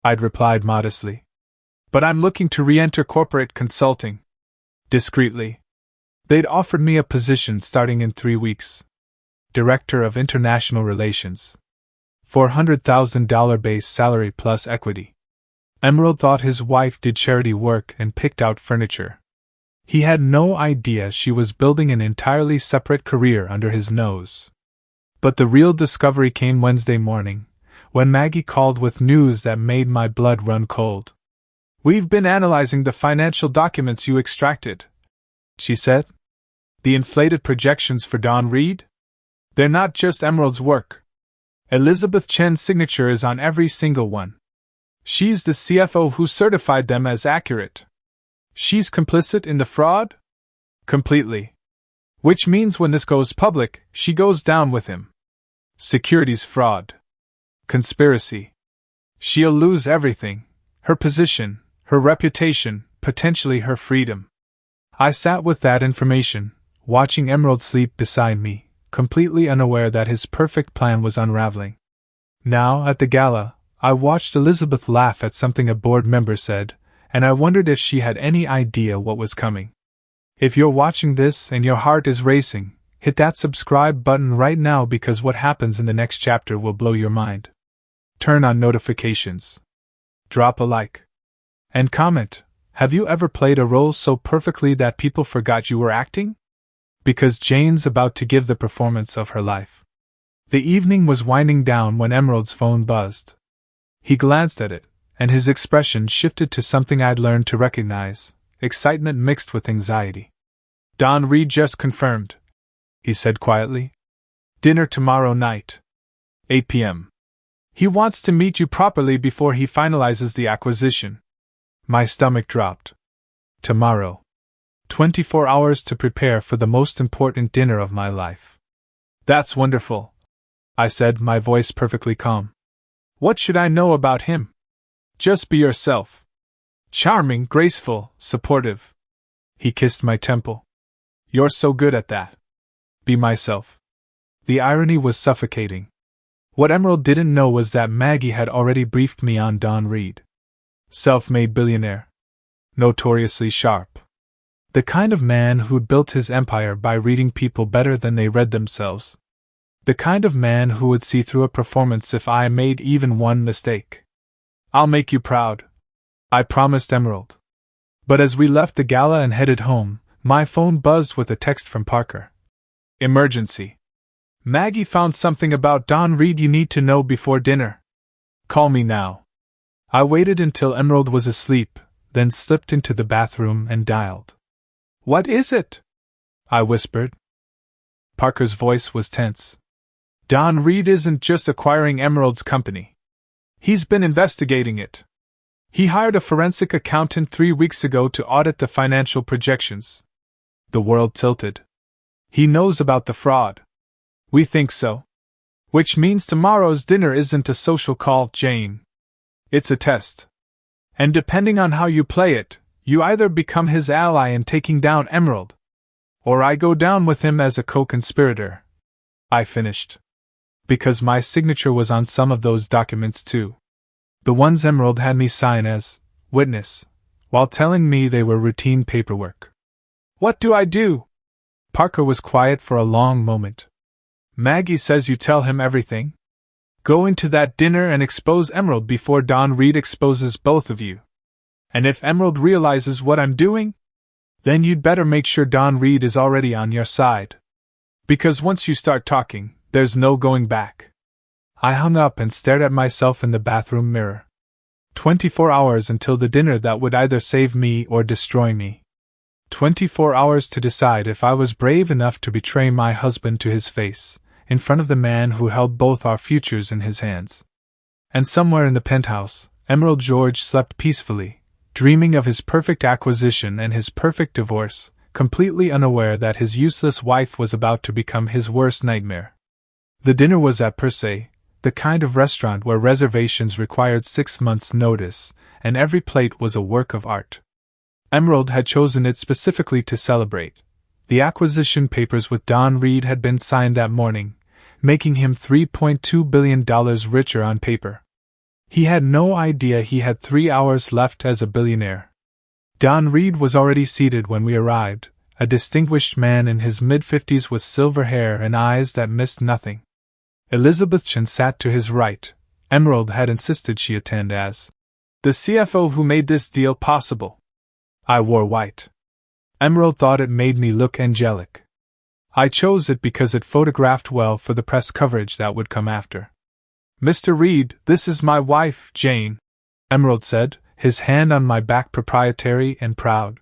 I'd replied modestly. But I'm looking to re-enter corporate consulting. Discreetly. They'd offered me a position starting in 3 weeks. Director of International Relations. $400,000 base salary plus equity. Emerald thought his wife did charity work and picked out furniture. He had no idea she was building an entirely separate career under his nose. But the real discovery came Wednesday morning, when Maggie called with news that made my blood run cold. We've been analyzing the financial documents you extracted, she said. The inflated projections for Don Reed? They're not just Emerald's work. Elizabeth Chen's signature is on every single one. She's the CFO who certified them as accurate. She's complicit in the fraud? Completely. Which means when this goes public, she goes down with him. Securities fraud. Conspiracy. She'll lose everything. Her position, her reputation, potentially her freedom. I sat with that information, watching Emerald sleep beside me, completely unaware that his perfect plan was unraveling. Now, at the gala, I watched Elizabeth laugh at something a board member said, and I wondered if she had any idea what was coming. If you're watching this and your heart is racing, hit that subscribe button right now because what happens in the next chapter will blow your mind. Turn on notifications. Drop a like. And comment, have you ever played a role so perfectly that people forgot you were acting? Because Jane's about to give the performance of her life. The evening was winding down when Emerald's phone buzzed. He glanced at it, and his expression shifted to something I'd learned to recognize, excitement mixed with anxiety. Don Reed just confirmed, he said quietly. Dinner tomorrow night. 8 p.m. He wants to meet you properly before he finalizes the acquisition. My stomach dropped. Tomorrow. 24 hours to prepare for the most important dinner of my life. That's wonderful, I said, my voice perfectly calm. What should I know about him? Just be yourself. Charming, graceful, supportive. He kissed my temple. You're so good at that. Be myself. The irony was suffocating. What Emerald didn't know was that Maggie had already briefed me on Don Reed. Self-made billionaire. Notoriously sharp. The kind of man who'd built his empire by reading people better than they read themselves. The kind of man who would see through a performance if I made even one mistake. I'll make you proud, I promised Emerald. But as we left the gala and headed home, my phone buzzed with a text from Parker. Emergency. Maggie found something about Don Reed you need to know before dinner. Call me now. I waited until Emerald was asleep, then slipped into the bathroom and dialed. What is it? I whispered. Parker's voice was tense. Don Reed isn't just acquiring Emerald's company. He's been investigating it. He hired a forensic accountant 3 weeks ago to audit the financial projections. The world tilted. He knows about the fraud. We think so. Which means tomorrow's dinner isn't a social call, Jane. It's a test. And depending on how you play it, you either become his ally in taking down Emerald, or I go down with him as a co-conspirator. I finished. Because my signature was on some of those documents too. The ones Emerald had me sign as witness, while telling me they were routine paperwork. What do I do? Parker was quiet for a long moment. Maggie says you tell him everything? Go into that dinner and expose Emerald before Don Reed exposes both of you. And if Emerald realizes what I'm doing, then you'd better make sure Don Reed is already on your side. Because once you start talking, there's no going back. I hung up and stared at myself in the bathroom mirror. 24 hours until the dinner that would either save me or destroy me. 24 hours to decide if I was brave enough to betray my husband to his face, in front of the man who held both our futures in his hands. And somewhere in the penthouse, Emerald George slept peacefully, dreaming of his perfect acquisition and his perfect divorce, completely unaware that his useless wife was about to become his worst nightmare. The dinner was at Per Se, the kind of restaurant where reservations required 6 months' notice, and every plate was a work of art. Emerald had chosen it specifically to celebrate. The acquisition papers with Don Reed had been signed that morning, making him $3.2 billion richer on paper. He had no idea he had 3 hours left as a billionaire. Don Reed was already seated when we arrived, a distinguished man in his mid-50s with silver hair and eyes that missed nothing. Elizabeth Chen sat to his right. Emerald had insisted she attend as the CFO who made this deal possible. I wore white. Emerald thought it made me look angelic. I chose it because it photographed well for the press coverage that would come after. Mr. Reed, this is my wife, Jane, Emerald said, his hand on my back proprietary and proud.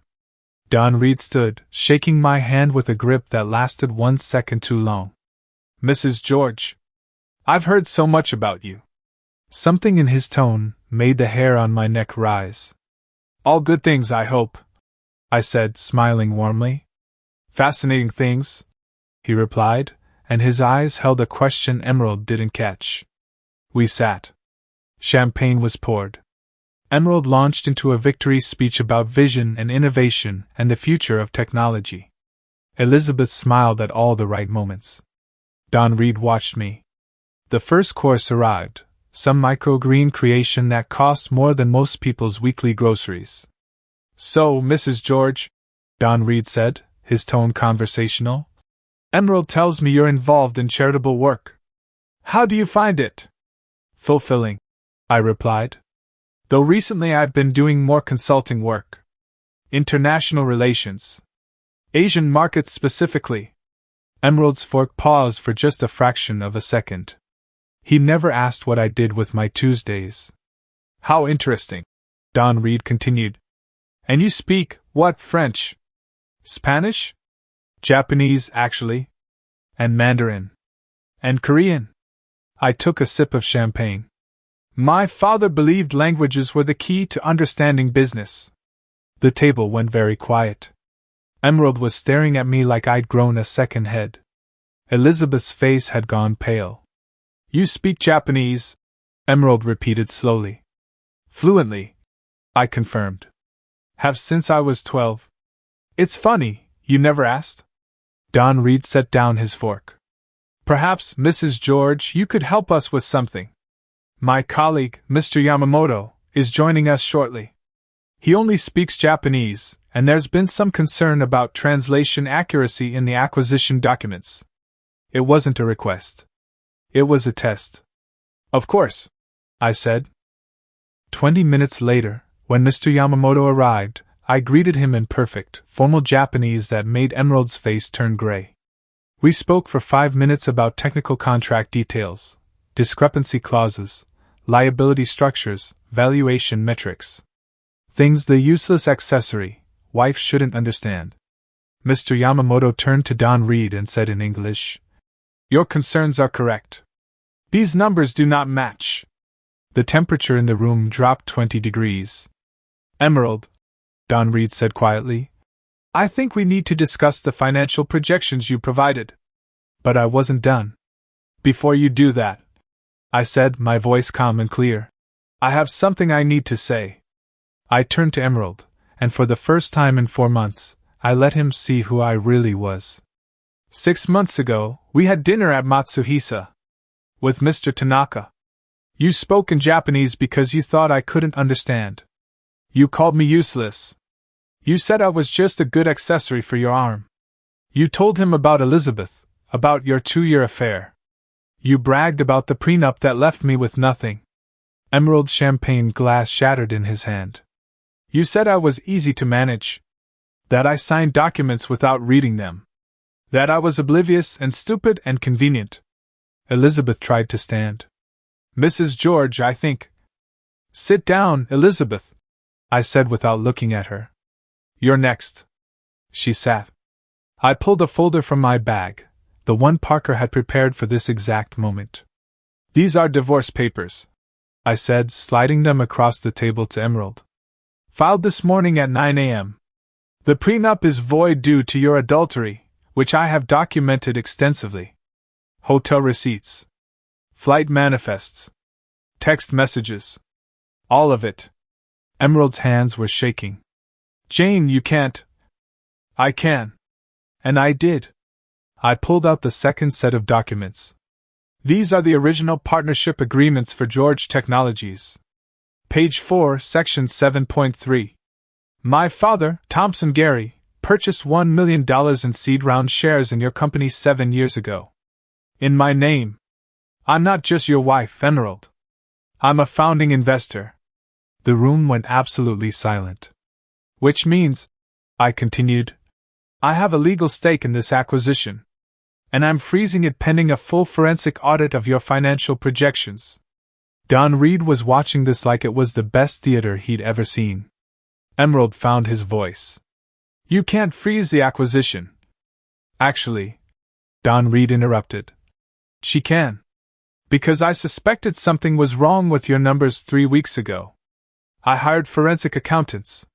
Don Reed stood, shaking my hand with a grip that lasted 1 second too long. Mrs. George, I've heard so much about you. Something in his tone made the hair on my neck rise. All good things, I hope, I said, smiling warmly. Fascinating things, he replied, and his eyes held a question Emerald didn't catch. We sat. Champagne was poured. Emerald launched into a victory speech about vision and innovation and the future of technology. Elizabeth smiled at all the right moments. Don Reed watched me. The first course arrived, some microgreen creation that cost more than most people's weekly groceries. So, Mrs. George, Don Reed said, his tone conversational, Emerald tells me you're involved in charitable work. How do you find it? Fulfilling, I replied. Though recently I've been doing more consulting work. International relations. Asian markets specifically. Emerald's fork paused for just a fraction of a second. He never asked what I did with my Tuesdays. How interesting, Don Reed continued. And you speak, what, French? Spanish? Japanese, actually. And Mandarin. And Korean. I took a sip of champagne. My father believed languages were the key to understanding business. The table went very quiet. Emerald was staring at me like I'd grown a second head. Elizabeth's face had gone pale. You speak Japanese, Emerald repeated slowly. Fluently, I confirmed. Have since I was 12. It's funny, you never asked? Don Reed set down his fork. Perhaps, Mrs. George, you could help us with something. My colleague, Mr. Yamamoto, is joining us shortly. He only speaks Japanese, and there's been some concern about translation accuracy in the acquisition documents. It wasn't a request. It was a test. Of course, I said. 20 minutes later, when Mr. Yamamoto arrived, I greeted him in perfect, formal Japanese that made Emerald's face turn gray. We spoke for 5 minutes about technical contract details, discrepancy clauses, liability structures, valuation metrics. Things the useless accessory wife shouldn't understand. Mr. Yamamoto turned to Don Reed and said in English, Your concerns are correct. These numbers do not match. The temperature in the room dropped 20 degrees. Emerald, Don Reed said quietly, I think we need to discuss the financial projections you provided. But I wasn't done. Before you do that, I said, my voice calm and clear, I have something I need to say. I turned to Emerald, and for the first time in 4 months, I let him see who I really was. 6 months ago, we had dinner at Matsuhisa. With Mr. Tanaka. You spoke in Japanese because you thought I couldn't understand. You called me useless. You said I was just a good accessory for your arm. You told him about Elizabeth, about your 2-year affair. You bragged about the prenup that left me with nothing. Emerald's champagne glass shattered in his hand. You said I was easy to manage. That I signed documents without reading them. That I was oblivious and stupid and convenient. Elizabeth tried to stand. Mrs. George, I think. Sit down, Elizabeth, I said without looking at her. You're next. She sat. I pulled a folder from my bag, the one Parker had prepared for this exact moment. These are divorce papers, I said, sliding them across the table to Emerald. Filed this morning at 9 a.m. The prenup is void due to your adultery, which I have documented extensively. Hotel receipts. Flight manifests. Text messages. All of it. Emerald's hands were shaking. Jane, you can't. I can. And I did. I pulled out the second set of documents. These are the original partnership agreements for George Technologies. Page 4, Section 7.3. My father, Thompson Gary, purchased $1 million in seed round shares in your company 7 years ago. In my name. I'm not just your wife, Emerald. I'm a founding investor. The room went absolutely silent. Which means, I continued, I have a legal stake in this acquisition. And I'm freezing it pending a full forensic audit of your financial projections. Don Reed was watching this like it was the best theater he'd ever seen. Emerald found his voice. You can't freeze the acquisition. Actually, Don Reed interrupted. She can. Because I suspected something was wrong with your numbers 3 weeks ago. I hired forensic accountants.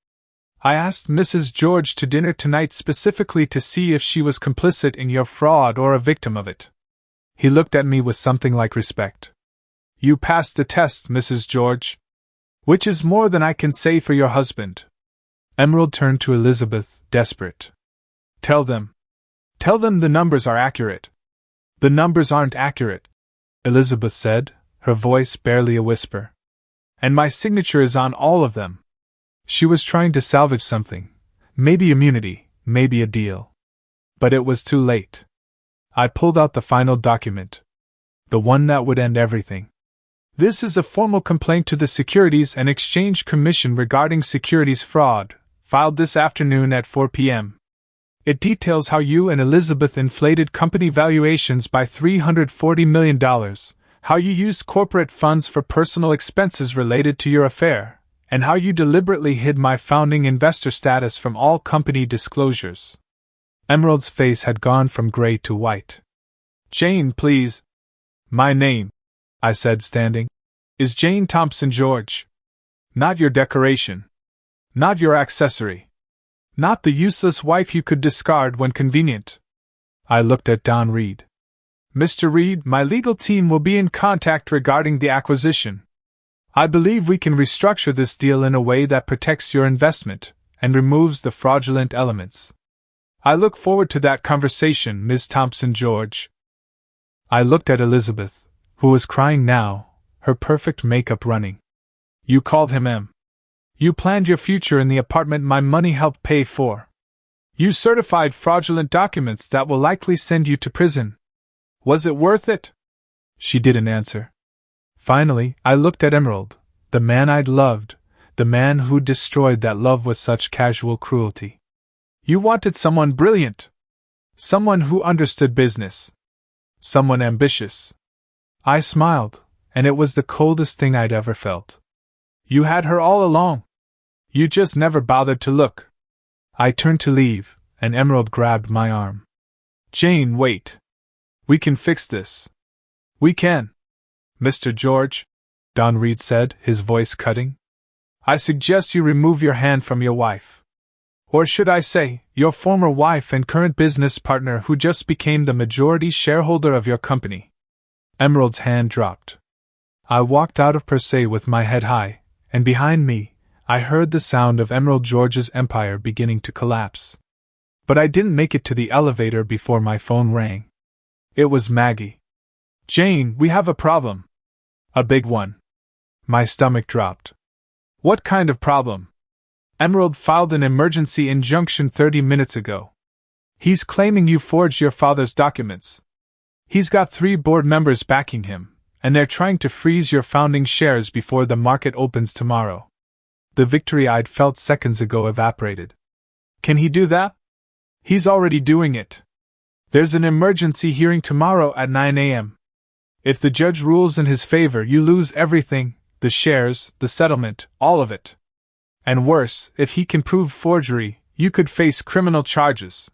I asked Mrs. George to dinner tonight specifically to see if she was complicit in your fraud or a victim of it. He looked at me with something like respect. You passed the test, Mrs. George. Which is more than I can say for your husband. Emerald turned to Elizabeth, desperate. Tell them the numbers are accurate. The numbers aren't accurate, Elizabeth said, her voice barely a whisper. And my signature is on all of them. She was trying to salvage something. Maybe immunity, maybe a deal. But it was too late. I pulled out the final document. The one that would end everything. This is a formal complaint to the Securities and Exchange Commission regarding securities fraud, filed this afternoon at 4 p.m. It details how you and Elizabeth inflated company valuations by $340 million, how you used corporate funds for personal expenses related to your affair, and how you deliberately hid my founding investor status from all company disclosures. Emerald's face had gone from gray to white. Jane, please. My name, I said, standing, is Jane Thompson George. Not your decoration. Not your accessory. Not the useless wife you could discard when convenient. I looked at Don Reed. Mr. Reed, my legal team will be in contact regarding the acquisition. I believe we can restructure this deal in a way that protects your investment and removes the fraudulent elements. I look forward to that conversation, Ms. Thompson George. I looked at Elizabeth, who was crying now, her perfect makeup running. You called him M. You planned your future in the apartment my money helped pay for. You certified fraudulent documents that will likely send you to prison. Was it worth it? She didn't answer. Finally, I looked at Emerald, the man I'd loved, the man who'd destroyed that love with such casual cruelty. You wanted someone brilliant. Someone who understood business. Someone ambitious. I smiled, and it was the coldest thing I'd ever felt. You had her all along. You just never bothered to look. I turned to leave, and Emerald grabbed my arm. Jane, wait. We can fix this. We can. Mr. George, Don Reed said, his voice cutting. I suggest you remove your hand from your wife. Or should I say, your former wife and current business partner who just became the majority shareholder of your company. Emerald's hand dropped. I walked out of Per Se with my head high, and behind me, I heard the sound of Emerald George's empire beginning to collapse. But I didn't make it to the elevator before my phone rang. It was Maggie. Jane, we have a problem. A big one. My stomach dropped. What kind of problem? Emerald filed an emergency injunction 30 minutes ago. He's claiming you forged your father's documents. He's got 3 board members backing him, and they're trying to freeze your founding shares before the market opens tomorrow. The victory I'd felt seconds ago evaporated. Can he do that? He's already doing it. There's an emergency hearing tomorrow at 9 a.m. If the judge rules in his favor, you lose everything, the shares, the settlement, all of it. And worse, if he can prove forgery, you could face criminal charges.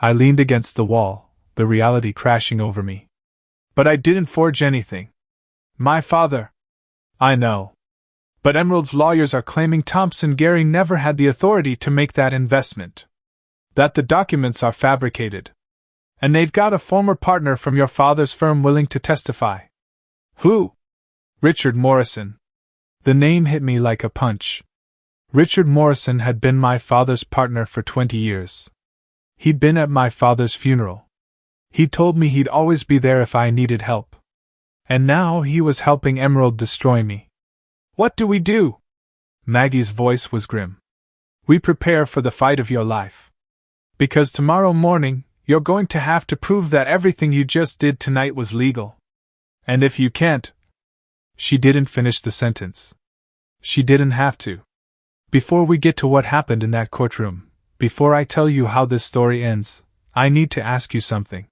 I leaned against the wall, the reality crashing over me. But I didn't forge anything. My father. I know. But Emerald's lawyers are claiming Thompson Gary never had the authority to make that investment. That the documents are fabricated. And they've got a former partner from your father's firm willing to testify. Who? Richard Morrison. The name hit me like a punch. Richard Morrison had been my father's partner for 20 years. He'd been at my father's funeral. He told me he'd always be there if I needed help. And now he was helping Emerald destroy me. What do we do? Maggie's voice was grim. We prepare for the fight of your life. Because tomorrow morning, you're going to have to prove that everything you just did tonight was legal. And if you can't... She didn't finish the sentence. She didn't have to. Before we get to what happened in that courtroom, before I tell you how this story ends, I need to ask you something.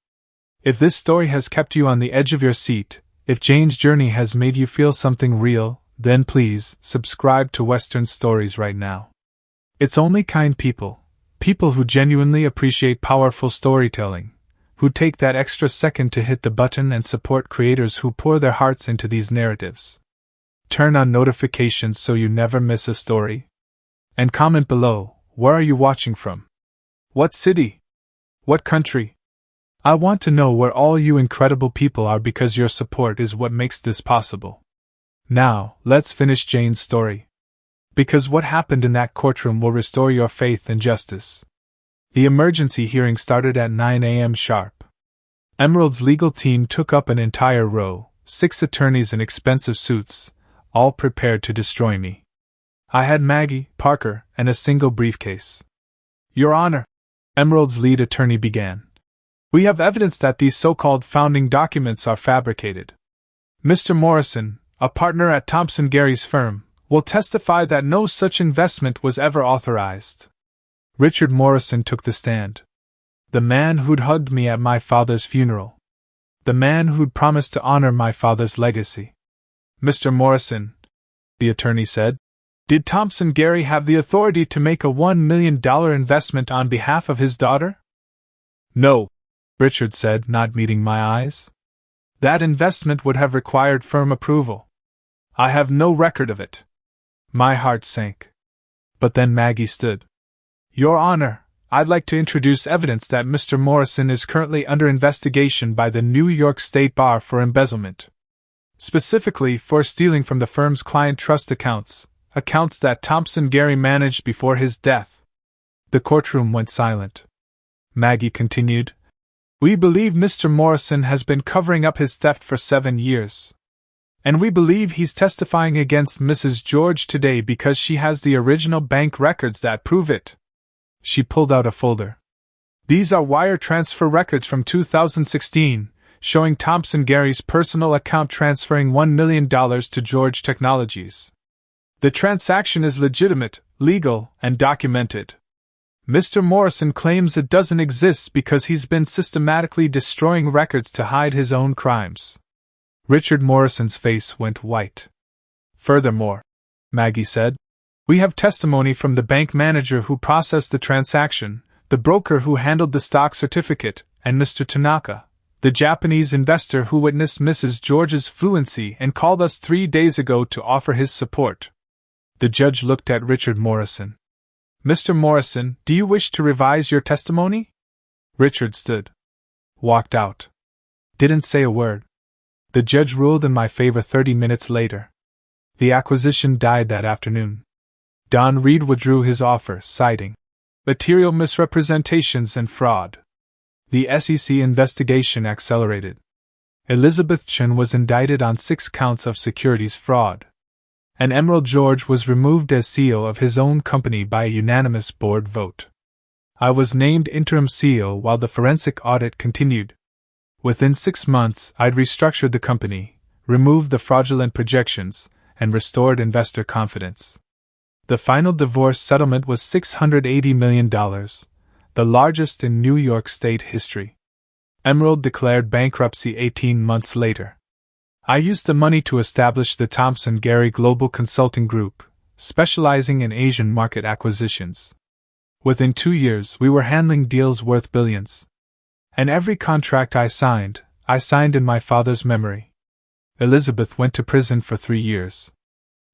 If this story has kept you on the edge of your seat, if Jane's journey has made you feel something real, then please subscribe to Western Stories right now. It's only kind people, people who genuinely appreciate powerful storytelling, who take that extra second to hit the button and support creators who pour their hearts into these narratives. Turn on notifications so you never miss a story. And comment below, where are you watching from? What city? What country? I want to know where all you incredible people are because your support is what makes this possible. Now, let's finish Jane's story. Because what happened in that courtroom will restore your faith in justice. The emergency hearing started at 9 a.m. sharp. Emerald's legal team took up an entire row, 6 attorneys in expensive suits, all prepared to destroy me. I had Maggie, Parker, and a single briefcase. Your Honor, Emerald's lead attorney began. We have evidence that these so-called founding documents are fabricated. Mr. Morrison, a partner at Thompson Gary's firm, will testify that no such investment was ever authorized. Richard Morrison took the stand. The man who'd hugged me at my father's funeral. The man who'd promised to honor my father's legacy. Mr. Morrison, the attorney said, did Thompson Gary have the authority to make a $1 million investment on behalf of his daughter? No, Richard said, not meeting my eyes. That investment would have required firm approval. I have no record of it. My heart sank. But then Maggie stood. Your Honor, I'd like to introduce evidence that Mr. Morrison is currently under investigation by the New York State Bar for embezzlement. Specifically for stealing from the firm's client trust accounts that Thompson Gary managed before his death. The courtroom went silent. Maggie continued, We believe Mr. Morrison has been covering up his theft for 7 years. And we believe he's testifying against Mrs. George today because she has the original bank records that prove it. She pulled out a folder. These are wire transfer records from 2016, showing Thompson Gary's personal account transferring $1 million to George Technologies. The transaction is legitimate, legal, and documented. Mr. Morrison claims it doesn't exist because he's been systematically destroying records to hide his own crimes. Richard Morrison's face went white. Furthermore, Maggie said, we have testimony from the bank manager who processed the transaction, the broker who handled the stock certificate, and Mr. Tanaka, the Japanese investor who witnessed Mrs. George's fluency and called us 3 days ago to offer his support. The judge looked at Richard Morrison. Mr. Morrison, do you wish to revise your testimony? Richard stood. Walked out. Didn't say a word. The judge ruled in my favor 30 minutes later. The acquisition died that afternoon. Don Reed withdrew his offer, citing material misrepresentations and fraud. The SEC investigation accelerated. Elizabeth Chen was indicted on 6 counts of securities fraud. And Emerald George was removed as CEO of his own company by a unanimous board vote. I was named interim CEO while the forensic audit continued. Within 6 months, I'd restructured the company, removed the fraudulent projections, and restored investor confidence. The final divorce settlement was $680 million, the largest in New York State history. Emerald declared bankruptcy 18 months later. I used the money to establish the Thompson Gary Global Consulting Group, specializing in Asian market acquisitions. Within 2 years, we were handling deals worth billions. And every contract I signed in my father's memory. Elizabeth went to prison for 3 years.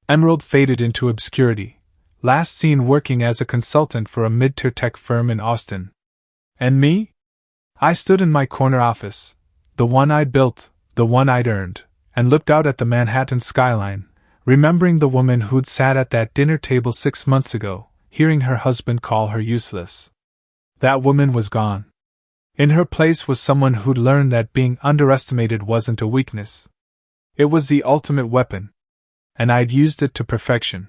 Emerald faded into obscurity, last seen working as a consultant for a mid-tier tech firm in Austin. And me? I stood in my corner office, the one I'd built, the one I'd earned, and looked out at the Manhattan skyline, remembering the woman who'd sat at that dinner table 6 months ago, hearing her husband call her useless. That woman was gone. In her place was someone who'd learned that being underestimated wasn't a weakness. It was the ultimate weapon. And I'd used it to perfection.